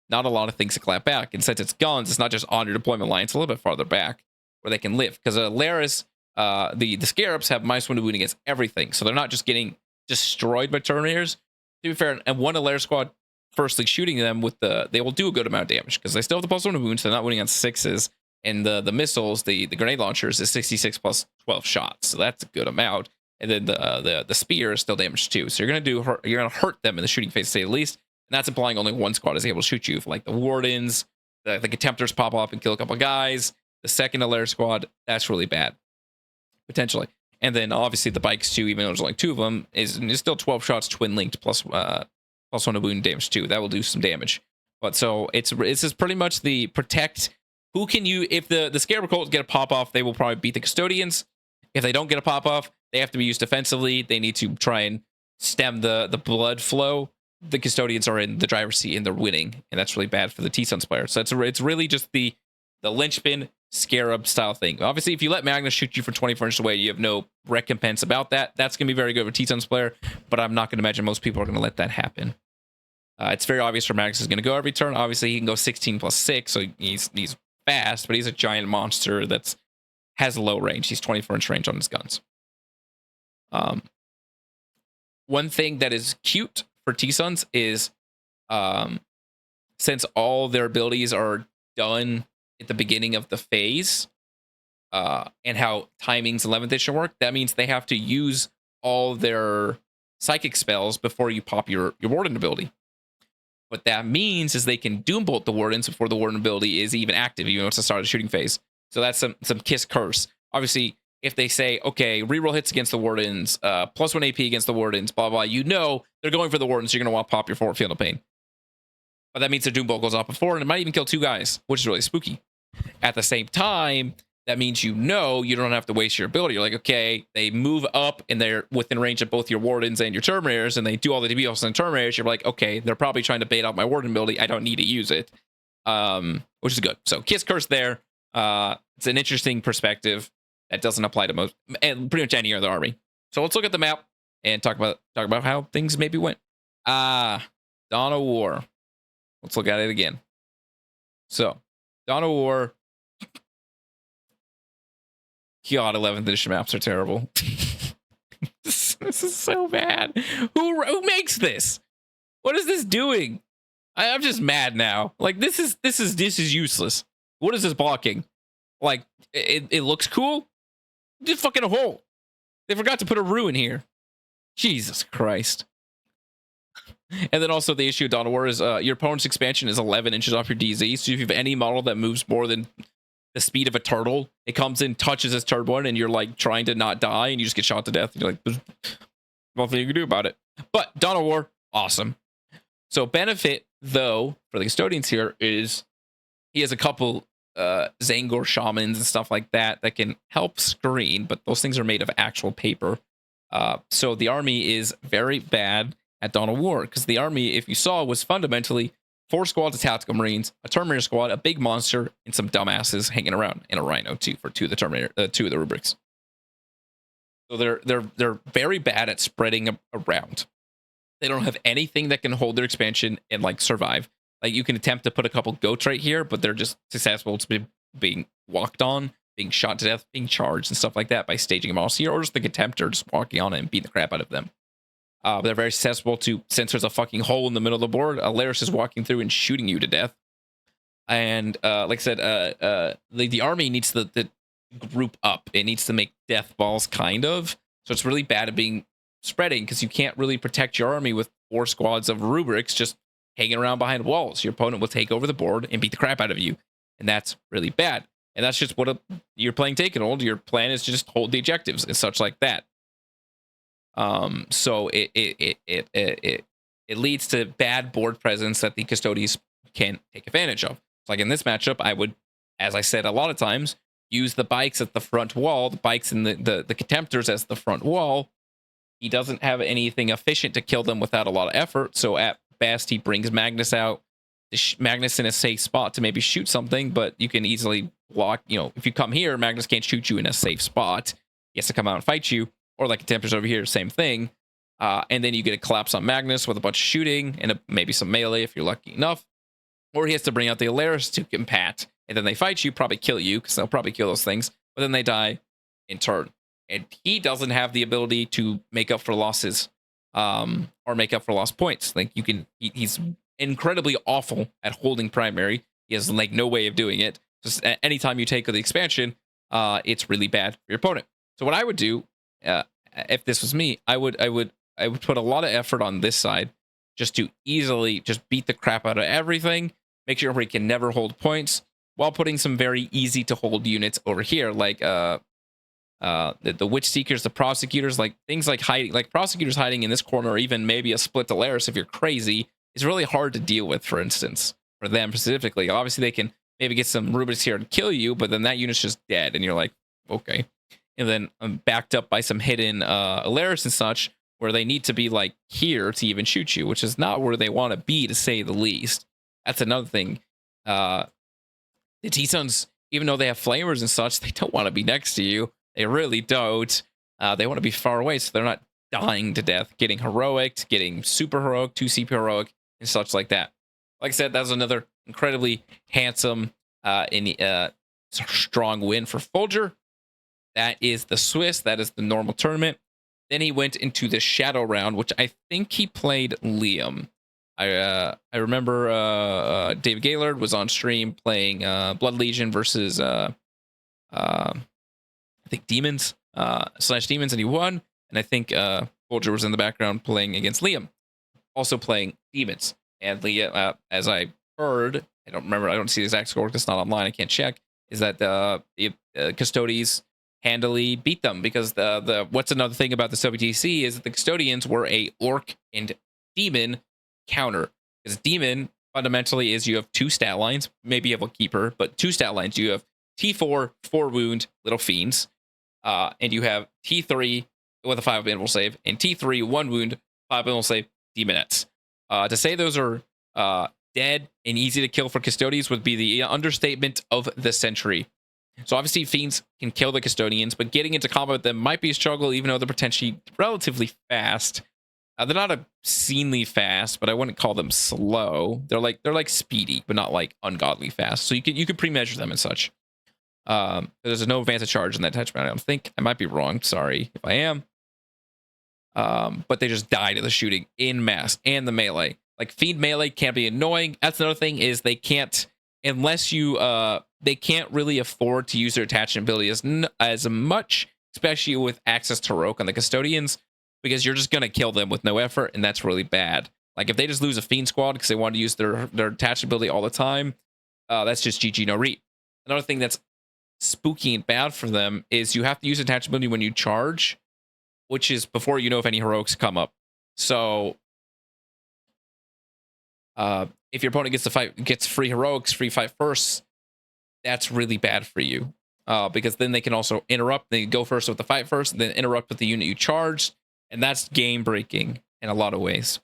Not a lot of things to clap back, and since it's guns, it's not just on your deployment line; it's a little bit farther back where they can live. Because Alaris, the Scarabs have -1 wound against everything, so they're not just getting destroyed by Terminators. To be fair, and one Alaris squad firstly shooting them with they will do a good amount of damage because they still have the +1 wounds, so they're not winning on 6s, and the missiles, the grenade launchers is 66 plus 12 shots, so that's a good amount. And then the spear is still damaged too, so you're gonna hurt them in the shooting phase, to say the least. And that's implying only one squad is able to shoot you. Like the Wardens, the Contemptors pop up and kill a couple of guys. The second Alaris squad, that's really bad, potentially. And then obviously the bikes too, even though there's only 2 of them, is still 12 shots twin linked +1 wound damage too. That will do some damage. But so it's just pretty much the protect. Who can you, if the Scarab Cult get a pop off, they will probably beat the Custodians. If they don't get a pop off, they have to be used defensively. They need to try and stem the blood flow. The Custodians are in the driver's seat and they're winning, and that's really bad for the T-Suns player. So it's really just the linchpin Scarab style thing. Obviously, if you let Magnus shoot you from 24 inches away, you have no recompense about that. That's going to be very good for T-Suns player, but I'm not going to imagine most people are going to let that happen. It's very obvious where Magnus is going to go every turn. Obviously, he can go 16 plus 6, so he's fast, but he's a giant monster that has low range. He's 24-inch range on his guns. One thing that is cute for T-Suns is since all their abilities are done at the beginning of the phase, and how timing's 11th edition work, that means they have to use all their psychic spells before you pop your Warden ability. What that means is they can Doombolt the Wardens before the Warden ability is even active, even though it's the start of the shooting phase. So that's some Kiss Curse. Obviously, if they say, okay, reroll hits against the Wardens, +1 AP against the Wardens, blah, blah, they're going for the Wardens, so you're going to want to pop your Forward Field of Pain. But that means the Doombolt goes off before, and it might even kill 2 guys, which is really spooky. At the same time, that means you don't have to waste your ability. You're like, okay, they move up, and they're within range of both your Wardens and your Terminators, and they do all the DBOs and Terminators. You're like, okay, they're probably trying to bait out my Warden ability. I don't need to use it, which is good. So Kiss Curse there. It's an interesting perspective that doesn't apply to most and pretty much any other army. So let's look at the map and talk about how things maybe went. Dawn of War. Let's look at it again. So Dawn of War. God, 11th edition maps are terrible. This is so bad. Who makes this? What is this doing? I'm just mad now. Like this is useless. What is this blocking? Like it looks cool. Just fucking a hole. They forgot to put a ruin here. Jesus Christ. And then also the issue of Dawn of War is your opponent's expansion is 11 inches off your DZ. So if you have any model that moves more than the speed of a turtle, it comes in, touches this turtle, and you're like trying to not die, and you just get shot to death. You're like, there's nothing you can do about it. But Dawn of War, awesome. So benefit though for the Custodians here is he has a couple Zangor shamans and stuff like that can help screen, but those things are made of actual paper. So the army is very bad at Dawn of War, because the army, if you saw, was fundamentally 4 squads of tactical marines, a Terminator squad, a big monster, and some dumbasses hanging around, and a Rhino too for 2 of the Terminator, 2 of the rubrics. So they're very bad at spreading around. They don't have anything that can hold their expansion and like survive. Like you can attempt to put a couple goats right here, but they're just susceptible to being walked on, being shot to death, being charged, and stuff like that by staging them all here, or just the Contemptor just walking on it and beating the crap out of them. They're very susceptible to, since there's a fucking hole in the middle of the board, Alaris is walking through and shooting you to death. And like I said, the army needs to group up. It needs to make death balls, kind of. So it's really bad at being spreading because you can't really protect your army with 4 squads of rubrics just hanging around behind walls. Your opponent will take over the board and beat the crap out of you, and that's really bad. And that's just what you're playing Take and Hold. Your plan is to just hold the objectives and such like that. So it leads to bad board presence that the Custodes can take advantage of. So like in this matchup, I would, as I said a lot of times, use the bikes at the front wall, the bikes and the contemptors as the front wall. He doesn't have anything efficient to kill them without a lot of effort. So at best, he brings Magnus out. Magnus in a safe spot to maybe shoot something, but you can easily block. You know, if you come here, Magnus can't shoot you in a safe spot. He has to come out and fight you. Or like Contemptors over here, same thing. And then you get a collapse on Magnus with a bunch of shooting and maybe some melee if you're lucky enough. Or he has to bring out the Alaris to compat. And then they fight you, probably kill you, because they'll probably kill those things. But then they die in turn. And he doesn't have the ability to make up for losses or make up for lost points. Like he's incredibly awful at holding primary. He has like no way of doing it. Just anytime you take the expansion, it's really bad for your opponent. So what I would do, if this was me, I would put a lot of effort on this side just to easily just beat the crap out of everything. Make sure we can never hold points while putting some very easy to hold units over here, like the Witch Seekers, the Prosecutors, like things like hiding, like Prosecutors hiding in this corner, or even maybe a split Alaris if you're crazy, is really hard to deal with, for instance, for them specifically. Obviously, they can maybe get some rubrics here and kill you, but then that unit's just dead, and you're like, okay. And then I'm backed up by some hidden Alaris and such, where they need to be like here to even shoot you, which is not where they want to be, to say the least. That's another thing. The T-Sons, even though they have flamers and such, they don't want to be next to you. They really don't. They want to be far away, so they're not dying to death, getting heroic, getting super heroic, 2 CP heroic, and such like that. Like I said, that was another incredibly handsome strong win for Folger. That is the Swiss. That is the normal tournament. Then he went into the Shadow round, which I think he played Liam. I remember David Gaylord was on stream playing Blood Legion versus I think Demons /Demons, and he won. And I think Folger was in the background playing against Liam, also playing Demons. And Liam, as I heard, I don't remember, I don't see the exact score because it's not online, I can't check, is that the Custodes handily beat them, because what's another thing about the WTC is that the Custodians were a Orc and Demon counter. Because Demon fundamentally is you have 2 stat lines, maybe you have a Keeper, but 2 stat lines. You have T4, 4 wound, Little Fiends, and you have T3 with a 5 invulnerable save, and T3, 1 wound, 5 invulnerable save, Demonettes. To say those are dead and easy to kill for Custodians would be the understatement of the century. So obviously Fiends can kill the Custodians, but getting into combat with them might be a struggle, even though they're potentially relatively fast. They're not obscenely fast, but I wouldn't call them slow. They're like speedy, but not like ungodly fast. So you could pre-measure them and such. There's no advantage charge in that attachment. I don't think. I might be wrong. Sorry if I am. But they just die to the shooting in mass and the melee. Like Fiend melee can be annoying. That's another thing, is they can't, unless you they can't really afford to use their attachment ability as much, especially with access to Roke on the Custodians, because you're just gonna kill them with no effort, and that's really bad. Like if they just lose a Fiend squad because they want to use their attachment ability all the time, that's just GG no reap. Another thing that's spooky and bad for them is you have to use attachment ability when you charge, which is before you know if any heroics come up. So if your opponent gets free heroics, free fight first, that's really bad for you, because then they can also interrupt. They go first with the fight first, and then interrupt with the unit you charged, and that's game breaking in a lot of ways.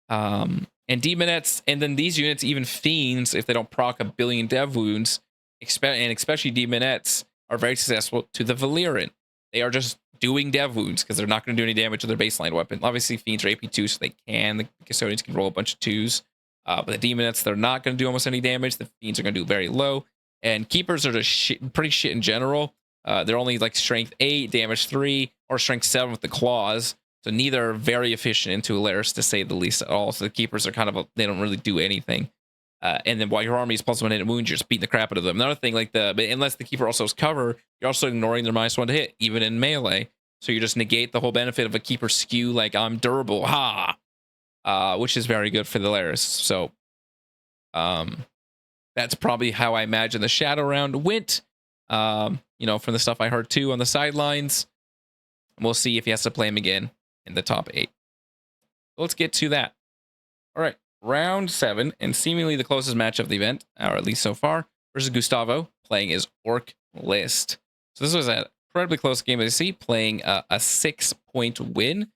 And Demonettes, and then these units, even Fiends, if they don't proc a billion dev wounds, and especially Demonettes, are very successful to the Valyrian. They are just doing dev wounds because they're not going to do any damage to their baseline weapon. Obviously, Fiends are AP2, so the Custodians can roll a bunch of 2s. But the Demonettes, they're not going to do almost any damage. The Fiends are going to do very low. And Keepers are just pretty shit in general. They're only like strength 8, damage 3, or strength 7 with the claws. So neither are very efficient into Alaris, to say the least, at all. So the Keepers are kind of they don't really do anything. And then while your army is +1 hit and wounds, you're just beating the crap out of them. Another thing, like unless the keeper also has cover, you're also ignoring their -1 to hit, even in melee. So you just negate the whole benefit of a keeper skew, like I'm durable, which is very good for the Laris. So that's probably how I imagine the Shadow round went. From the stuff I heard too on the sidelines. We'll see if he has to play him again in the top 8. Let's get to that. All right, round 7, and seemingly the closest match of the event, or at least so far, versus Gustavo, playing his Orc list. So this was an incredibly close game, as you see, playing a 6-point win.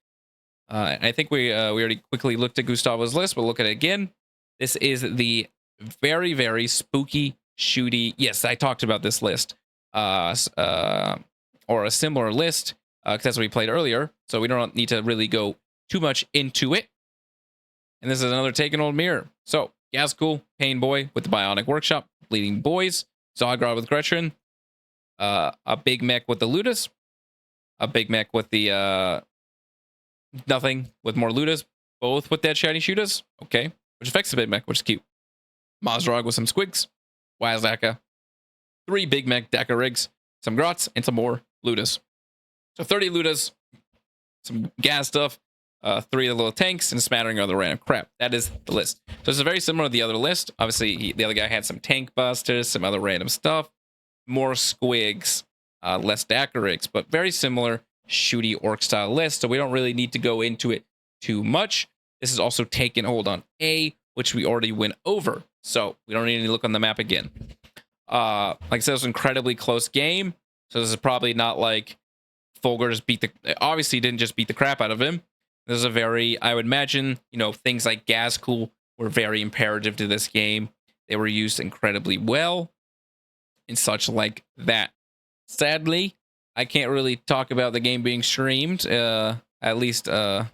And I think we already quickly looked at Gustavo's list, but look at it again. This is the very, very spooky, shooty. Yes, I talked about this list, or a similar list, because that's what we played earlier. So we don't need to really go too much into it. And this is another Take an Old Mirror. So Gazgul, Pain Boy with the Bionic Workshop, Bleeding Boys, Zogrod with Gretchen, a big mech with the Ludus, a big mech with the nothing with more Ludus, both with Dead Shiny Shooters. Okay, which affects the big mech, which is cute. Mazrog with some Squigs, Wazaka, 3 big mech Deca rigs, some Grots, and some more Ludus. So 30 Ludus, some gas stuff, 3 of the little tanks, and a smattering of other random crap. That is the list. So it's very similar to the other list. Obviously, the other guy had some tank busters, some other random stuff, more Squigs, less Deca rigs, but very similar shooty orc style list. So we don't really need to go into it too much. This is also taken hold on A, which we already went over. So we don't need to look on the map again. Like I said, it was an incredibly close game. So this is probably not like Folger just obviously didn't just beat the crap out of him. This is a very, I would imagine, things like Gazgul were very imperative to this game. They were used incredibly well and such like that. Sadly, I can't really talk about the game being streamed, at least because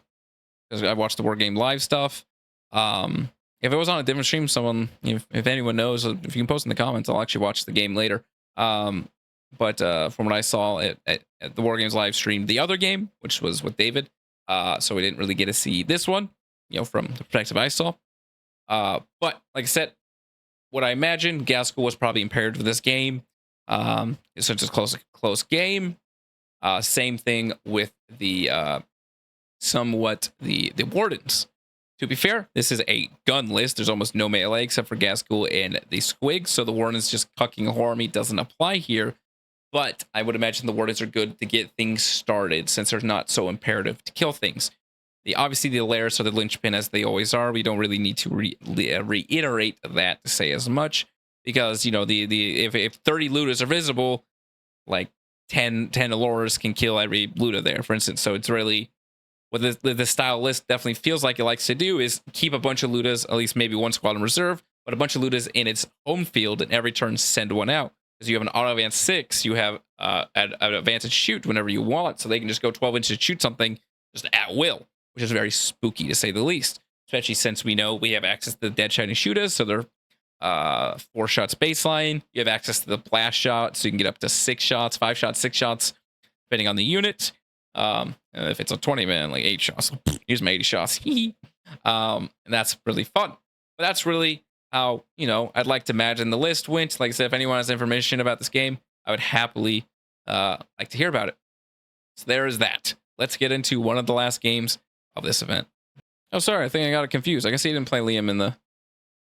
I watched the War Game Live stuff. If it was on a different stream, someone, if anyone knows, if you can post in the comments, I'll actually watch the game later. But from what I saw at the War Games live stream, the other game, which was with David, so we didn't really get to see this one, from the perspective I saw. But like I said, what I imagine, Gazgul was probably impaired for this game. It's such a close game. Same thing with the somewhat the Wardens. To be fair, this is a gun list. There's almost no melee except for Gazgul and the Squigs, so the Wardens just cucking a whole army doesn't apply here. But I would imagine the Wardens are good to get things started since they're not so imperative to kill things. Obviously, the Laris are the linchpin as they always are. We don't really need to reiterate that to say as much because, if 30 looters are visible, like 10 Allures can kill every looter there, for instance. So it's really what the style list definitely feels like it likes to do is keep a bunch of looters, at least maybe one squad in reserve, but a bunch of looters in its home field, and every turn send one out. Because you have an auto advance 6, you have an advantage shoot whenever you want, so they can just go 12 inches to shoot something just at will, which is very spooky to say the least. Especially since we know we have access to the Dead Shiny Shooters, so they're 4 shots baseline. You have access to the blast shot, so you can get up to 6 shots, 5 shots, 6 shots, depending on the unit. If it's a 20-man, like 8 shots, use my 80 shots. And that's really fun. But that's really how, I'd like to imagine the list went. Like I said, if anyone has information about this game, I would happily like to hear about it. So there is that. Let's get into one of the last games of this event. Oh, sorry, I think I got it confused. I guess he didn't play Liam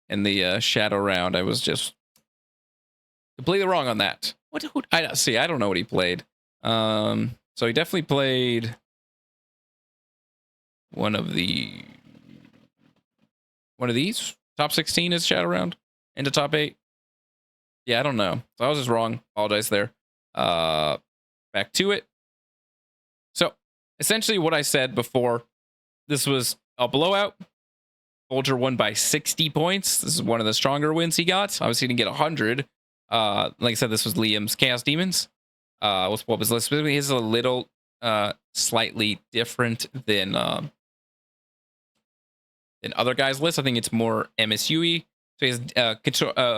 in the Shadow round. I was just completely wrong on that. I don't know what he played. So he definitely played one of these. Top 16 is Shadow round into top 8. Yeah, I don't know. So I was just wrong. Apologize there. Back to it. So essentially what I said before, this was a blowout. Folger won by 60 points. This is one of the stronger wins he got. Obviously, he didn't get 100. Like I said, this was Liam's Chaos Demons. Let's pull up his list. Specifically, his is a little slightly different than other guys' lists. I think it's more MSUE. So he has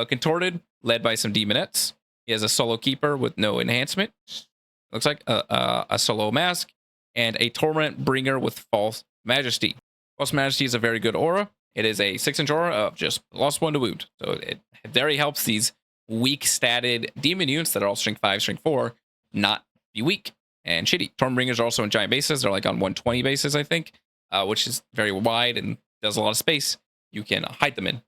Contorted, led by some Demonettes. He has a Solo Keeper with no enhancement. Looks like a Solo Mask. And a Torment Bringer with False Majesty. False Majesty is a very good aura. It is a 6-inch aura of just +1 to wound. So it very helps these weak statted demon units that are all strength 5, strength 4 not be weak and shitty. Stormbringers are also in giant bases. They're like on 120 bases, I think, which is very wide and does a lot of space. You can hide them in.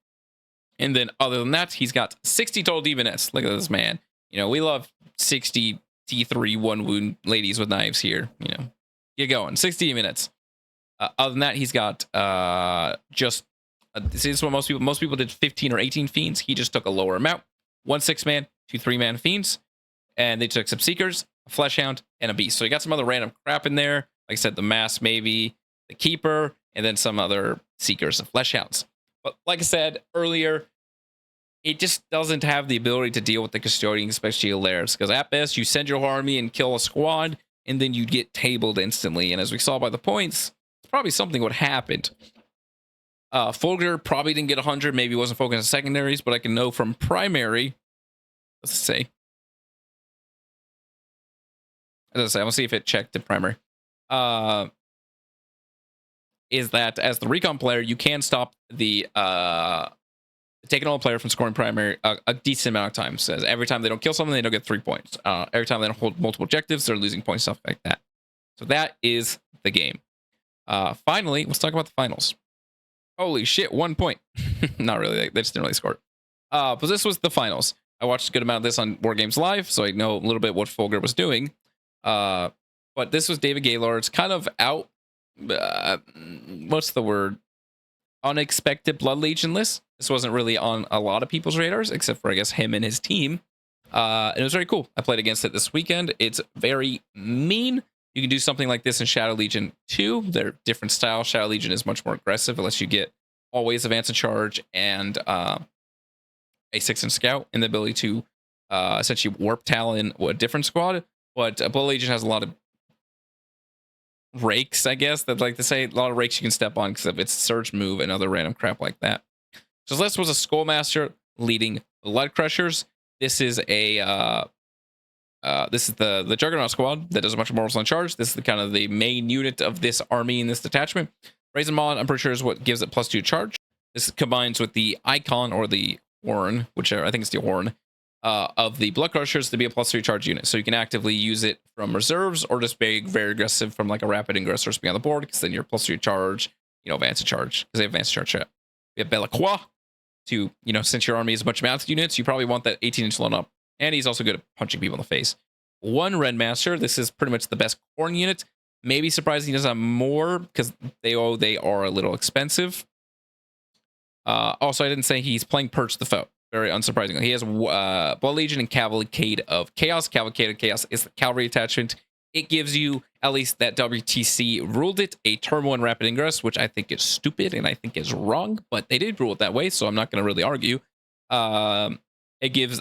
And then other than that, he's got 60 total demoness. Look at this man. You know, we love 60 T3 1 wound ladies with knives here. You know, get going. 60 minutes. Other than that, he's got just this is what most people did 15 or 18 fiends. He just took a lower amount. 1 6-man, 2 3-man fiends, and they took some seekers, a fleshhound, and a beast. So you got some other random crap in there. Like I said, the mass, maybe the keeper, and then some other seekers and fleshhounds. But like I said earlier, it just doesn't have the ability to deal with the custodian special lairs, because at best you send your army and kill a squad, and then you get tabled instantly. And as we saw by the points, it's probably something would happen. Folger probably didn't get 100, maybe wasn't focused on secondaries, but I can know from primary. Let's say. As I say, I'm gonna see if it checked the primary. Is that as the recon player, you can stop the taking all player from scoring primary a decent amount of times. Says every time they don't kill someone, they don't get 3 points. Every time they don't hold multiple objectives, they're losing points, stuff like that. So that is the game. Finally, let's talk about the finals. Holy shit, 1 point. Not really, they just didn't really score. But this was the finals. I watched a good amount of this on War Games Live, so I know a little bit what Folger was doing. But this was David Gaylord's kind of out, what's the word? Unexpected Blood Legion list. This wasn't really on a lot of people's radars, except for, I guess, him and his team. And it was very cool. I played against it this weekend. It's very mean. You can do something like this in Shadow Legion 2. They're different style. Shadow Legion is much more aggressive, unless you get always advance and charge and a 6-inch scout, and the ability to essentially warp talon a different squad. But Blood Legion has a lot of rakes, I guess, that like to say, a lot of rakes you can step on because of its surge move and other random crap like that. So this was a Skullmaster leading Blood Crushers. This is a this is the Juggernaut squad that does a bunch of mortals on charge. This is the kind of the main unit of this army in this detachment. Raisin Mod, I'm pretty sure, is what gives it +2 charge. This combines with the icon or the horn, which I think it's the horn, of the Blood Crushers to be a +3 charge unit. So you can actively use it from reserves or just be very aggressive from like a rapid ingress or something on the board, because then you're +3 charge, you know, advance and charge, because they have advance charge. We have Belacroix to, you know, since your army is a bunch of mounted units, you probably want that 18-inch load up. And he's also good at punching people in the face. 1 Red Master. This is pretty much the best corn unit. Maybe surprising he doesn't have more, because they are a little expensive. Also, I didn't say he's playing Perch the Foe. Very unsurprisingly. He has Blood Legion and Cavalcade of Chaos. Cavalcade of Chaos is the cavalry attachment. It gives you, at least that WTC ruled it, a Turn 1 Rapid Ingress, which I think is stupid and I think is wrong, but they did rule it that way, so I'm not going to really argue. It gives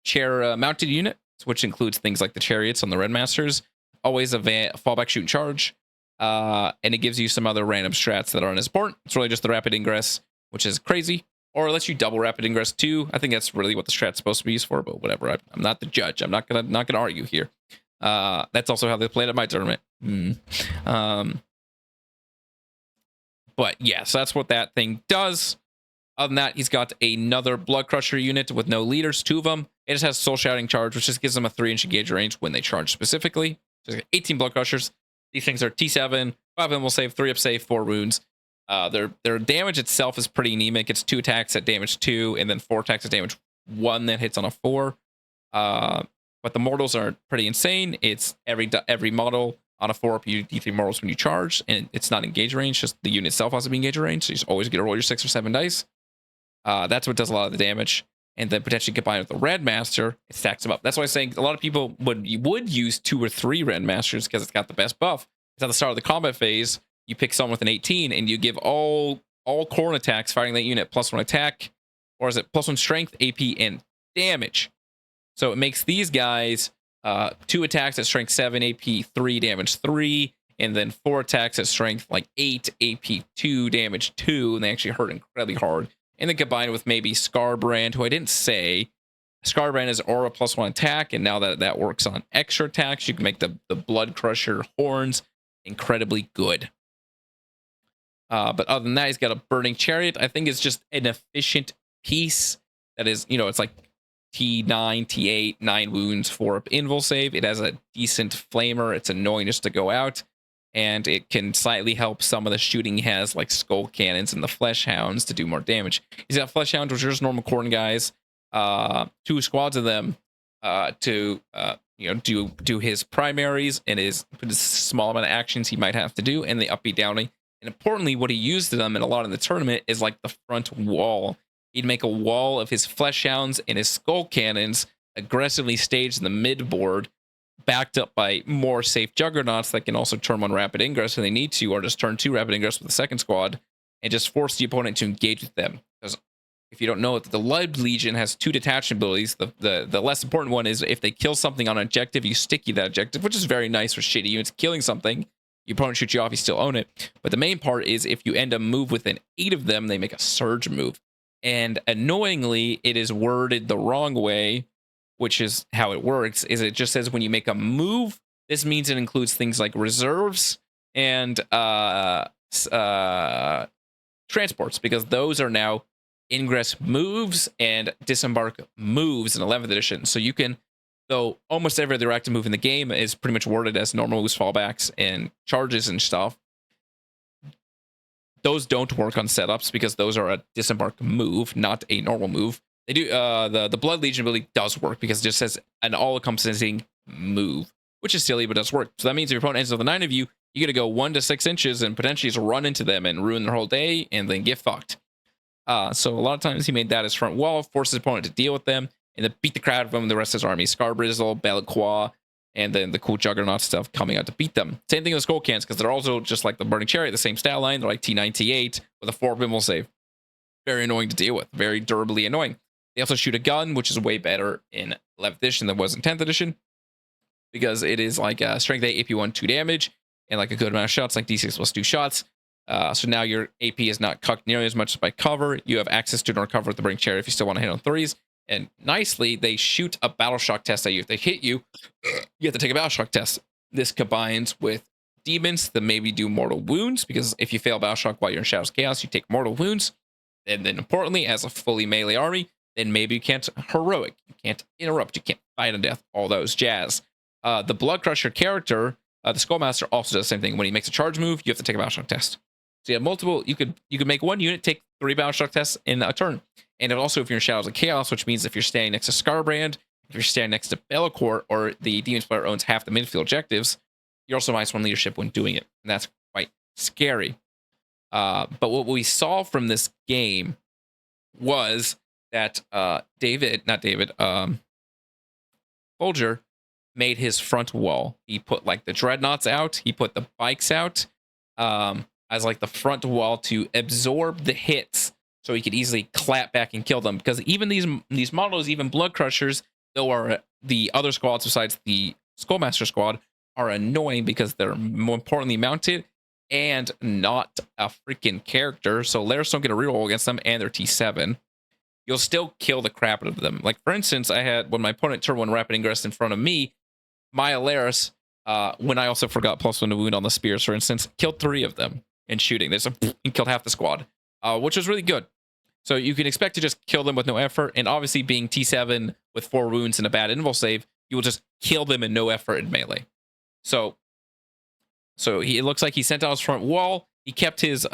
chair mounted unit, which includes things like the chariots on the Red Masters. Always a fallback, shoot, and charge. And it gives you some other random strats that aren't as important. It's really just the Rapid Ingress, which is crazy. Or it lets you double Rapid Ingress too. I think that's really what the strat's supposed to be used for, but whatever. I'm not the judge. I'm not gonna argue here. That's also how they played at my tournament. But yeah, so that's what that thing does. Other than that, he's got another Blood Crusher unit with no leaders, 2 of them. It just has Soul Shouting Charge, which just gives them a 3-inch engage range when they charge specifically. So he's got 18 Blood Crushers. These things are T7, 5 of them will save, 3 up save, 4 wounds. Their damage itself is pretty anemic. It's 2 attacks at damage 2, and then 4 attacks at damage 1 that hits on a 4. But the mortals are pretty insane. It's every model on a 4 up, you D3 mortals when you charge, and it's not engage range, just the unit itself has to be engage range, so you just always get to roll your 6 or 7 dice. That's what does a lot of the damage. And then potentially combined with the Red Master, it stacks them up. That's why I'm saying a lot of people would use 2 or 3 Red Masters because it's got the best buff. It's at the start of the combat phase, you pick someone with an 18 and you give all corn attacks firing that unit +1 attack, or is it +1 strength, AP, and damage. So it makes these guys 2 attacks at strength 7, AP 3, damage 3, and then 4 attacks at strength like 8, AP 2, damage 2, and they actually hurt incredibly hard. And then combined with maybe Scarbrand, who I didn't say. Scarbrand is aura +1 attack, and now that works on extra attacks, you can make the Blood Crusher horns incredibly good. But other than that, he's got a burning chariot. I think it's just an efficient piece that is, it's like T9, T8, 9 wounds, 4 invul save. It has a decent flamer. It's annoying just to go out. And it can slightly help some of the shooting he has, like skull cannons and the flesh hounds, to do more damage. He's got flesh hounds, which are just normal corn guys. 2 squads of them to do his primaries and his small amount of actions he might have to do, and the upbeat downing. And importantly, what he used to them in a lot in the tournament is like the front wall. He'd make a wall of his flesh hounds and his skull cannons aggressively staged in the mid board, backed up by more safe juggernauts that can also turn 1 rapid ingress if they need to, or just turn 2 rapid ingress with the second squad, and just force the opponent to engage with them. Because if you don't know it, the Blood Legion has 2 detachment abilities. The less important one is if they kill something on an objective, you sticky that objective, which is very nice for shitty units. Killing something, your opponent shoots you off, you still own it. But the main part is if you end a move within 8 of them, they make a surge move. And annoyingly, it is worded the wrong way, which is how it works, is it just says when you make a move, this means it includes things like reserves and transports, because those are now ingress moves and disembark moves in 11th edition. So you can, though almost every other active move in the game is pretty much worded as normal moves, fallbacks, and charges and stuff, those don't work on setups because those are a disembark move, not a normal move. They do the Blood Legion ability does work because it just says an all-encompassing move, which is silly, but does work. So that means if your opponent ends with the 9 of you, you got to go 1 to 6 inches and potentially just run into them and ruin their whole day and then get fucked. So a lot of times he made that his front wall, forces his opponent to deal with them, and then beat the crowd of them and the rest of his army. Scarbrizzle, Belquois, and then the cool Juggernaut stuff coming out to beat them. Same thing with Skull Cans, because they're also just like the Burning Chariot, the same stat line. They're like T9, T8 with a 4 invul save. Very annoying to deal with. Very durably annoying. They also shoot a gun, which is way better in 11th edition than it was in 10th edition, because it is like strength 8, AP 1, 2 damage, and like a good amount of shots, like D6 plus 2 shots. So now your AP is not cucked nearly as much by cover. You have access to recover with the Burning Chariot if you still want to hit on 3s. And nicely, they shoot a battle shock test at you. If they hit you, you have to take a battle shock test. This combines with demons that maybe do mortal wounds, because if you fail battle shock while you're in Shadows Chaos, you take mortal wounds. And then importantly, as a fully melee army, then maybe you can't heroic, you can't interrupt, you can't fight on death, all those jazz. The Blood Crusher character, the Skullmaster, also does the same thing. When he makes a charge move, you have to take a battle shock test. So you have multiple, you could make 1 unit take 3 battle shock tests in a turn. And also if you're in Shadows of Chaos, which means if you're standing next to Scarbrand, if you're standing next to Bellicor, or the Demon player owns half the midfield objectives, you're also -1 leadership when doing it. And that's quite scary. But what we saw from this game was that Folger made his front wall. He put like the dreadnoughts out, he put the bikes out as like the front wall to absorb the hits, so he could easily clap back and kill them. Because even these models, even Blood Crushers, though are the other squads besides the Skullmaster squad, are annoying because they're more importantly mounted and not a freaking character. So Laris don't get a reroll against them, and they're T7. You'll still kill the crap out of them. Like, for instance, I had, when my opponent turned 1 rapid ingress in front of me, my Alaris, when I also forgot +1 to wound on the spears, for instance, killed 3 of them in shooting. And killed half the squad, which was really good. So you can expect to just kill them with no effort. And obviously being T7 with 4 wounds and a bad invul save, you will just kill them in no effort in melee. So it looks like he sent out his front wall. He kept his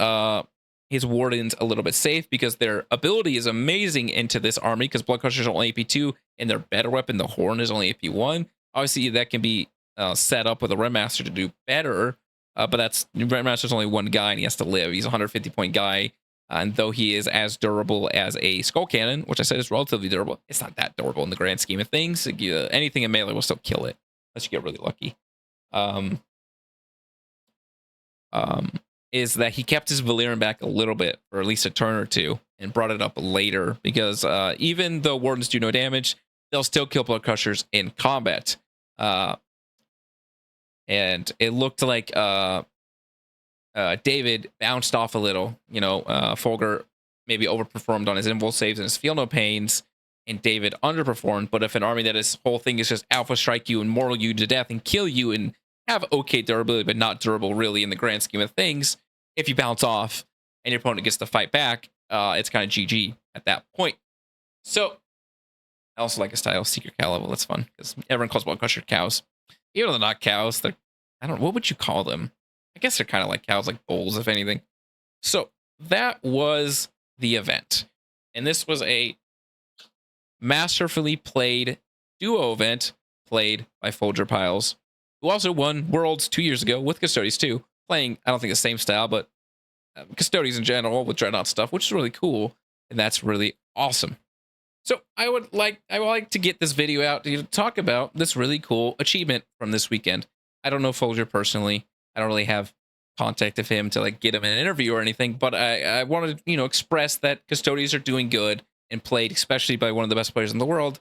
wardens a little bit safe because their ability is amazing into this army, because Blood Crushers are only AP2 and their better weapon, the Horn, is only AP1. Obviously, that can be set up with a Remmaster to do better, but Remmaster's only 1 guy and he has to live. He's a 150-point guy, and though he is as durable as a Skull Cannon, which I said is relatively durable, it's not that durable in the grand scheme of things. Anything in melee will still kill it, unless you get really lucky. Is that he kept his Valyrian back a little bit, or at least a turn or 2, and brought it up later, because even though Wardens do no damage, they'll still kill Blood Crushers in combat. And it looked like David bounced off a little. Folger maybe overperformed on his invul saves and his feel no pains, and David underperformed. But if an army that his whole thing is just alpha strike you and mortal you to death and kill you and have okay durability but not durable really in the grand scheme of things, if you bounce off and your opponent gets to fight back, it's kind of GG at that point. So I also like a style Secret Cow level. That's fun because everyone calls Bone Crusher cows. Even though they're not cows, they're, I don't know, what would you call them? I guess they're kind of like cows, like bulls, if anything. So that was the event. And this was a masterfully played duo event played by Folger Pyles, who also won Worlds 2 years ago with Custodes too, playing, I don't think the same style, but Custodes in general with Dreadnought stuff, which is really cool. And that's really awesome. So I would like to get this video out to talk about this really cool achievement from this weekend. I don't know Folger personally. I don't really have contact of him to like get him in an interview or anything, but I wanted to, express that Custodes are doing good and played, especially by one of the best players in the world.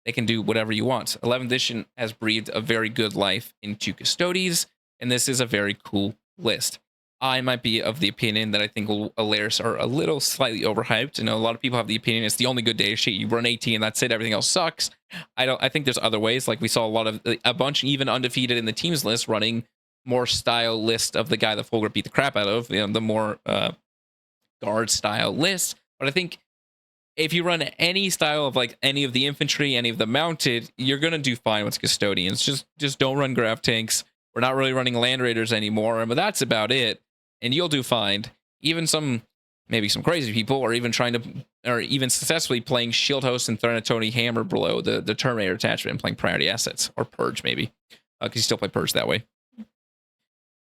They can do whatever you want. 11th edition has breathed a very good life into Custodes, and this is a very cool list. I might be of the opinion that I think Alaris are a little slightly overhyped. I know a lot of people have the opinion it's the only good data sheet. You run 18 and that's it. Everything else sucks. I think there's other ways. Like we saw a bunch even undefeated in the teams list running more style list of the guy that Folger beat the crap out of. The more guard style list. But I think if you run any style of like any of the infantry, any of the mounted, you're gonna do fine with Custodians. Just don't run grav tanks. We're not really running land raiders anymore, but that's about it. And you'll do fine. Even maybe some crazy people are even even successfully playing Shield Host and Thranatoni Hammer below the Terminator attachment and playing priority assets or Purge maybe, because you still play Purge that way.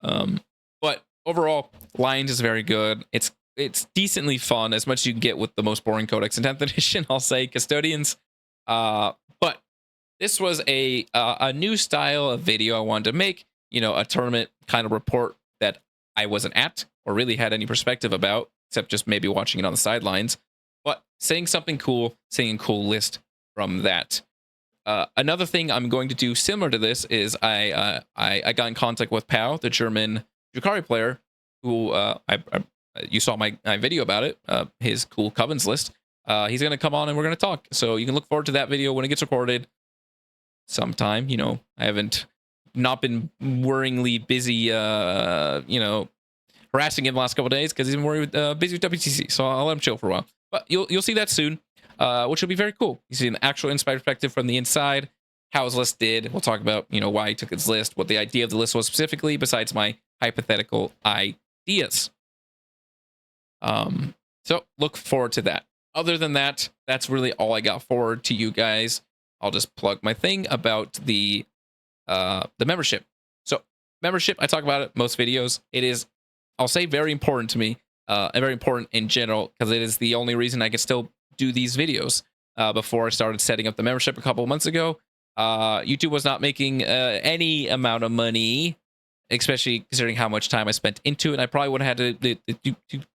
But overall, Lions is very good. It's decently fun, as much as you can get with the most boring codex in 10th edition. I'll say Custodians. But this was a new style of video I wanted to make. A tournament kind of report that I wasn't at or really had any perspective about, except just maybe watching it on the sidelines, but saying something cool, saying a cool list from that. Another thing I'm going to do similar to this is I got in contact with Pau, the German Drukhari player, who you saw my video about it, his cool Covens list. He's going to come on and we're going to talk. So you can look forward to that video when it gets recorded sometime. I haven't not been worryingly busy, harassing him the last couple of days because he's been busy with WTC. So I'll let him chill for a while. But you'll see that soon, which will be very cool. You see an actual inside perspective from the inside, how his list did. We'll talk about why he took his list, what the idea of the list was specifically, besides my hypothetical ideas. So look forward to that. Other than that, that's really all I got forward to you guys. I'll just plug my thing about the membership. So membership, I talk about it most videos. It is, I'll say, very important to me, and very important in general, because it is the only reason I can still do these videos. Before I started setting up the membership a couple of months ago, YouTube was not making any amount of money, especially considering how much time I spent into it. I probably would have had to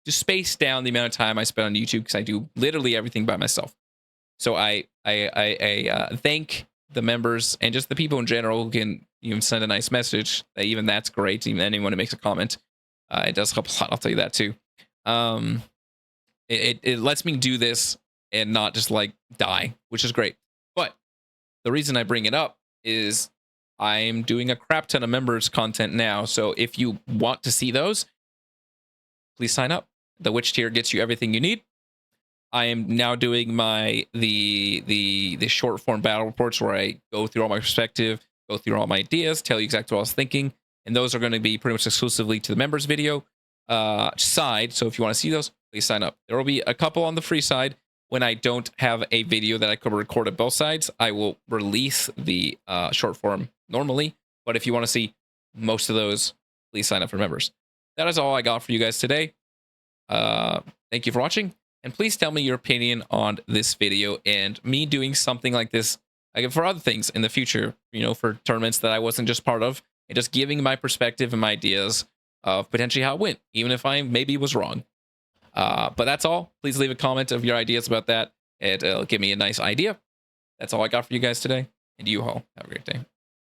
space down the amount of time I spent on YouTube, because I do literally everything by myself. So I thank the members and just the people in general who can even send a nice message. Even that's great. Even anyone who makes a comment, it does help a lot. I'll tell you that too. It lets me do this and not just like die, which is great. But the reason I bring it up is I'm doing a crap ton of members content now. So if you want to see those, please sign up. The Witch tier gets you everything you need. I am now doing the short form battle reports where I go through all my perspective, go through all my ideas, tell you exactly what I was thinking, and those are going to be pretty much exclusively to the members video side. So if you want to see those, please sign up. There will be a couple on the free side. When I don't have a video that I could record at both sides, I will release the short form normally. But if you want to see most of those, please sign up for members. That is all I got for you guys today. Thank you for watching. And please tell me your opinion on this video and me doing something like this for other things in the future, for tournaments that I wasn't just part of, and just giving my perspective and my ideas of potentially how it went, even if I maybe was wrong. But that's all. Please leave a comment of your ideas about that. It'll give me a nice idea. That's all I got for you guys today. And you all have a great day.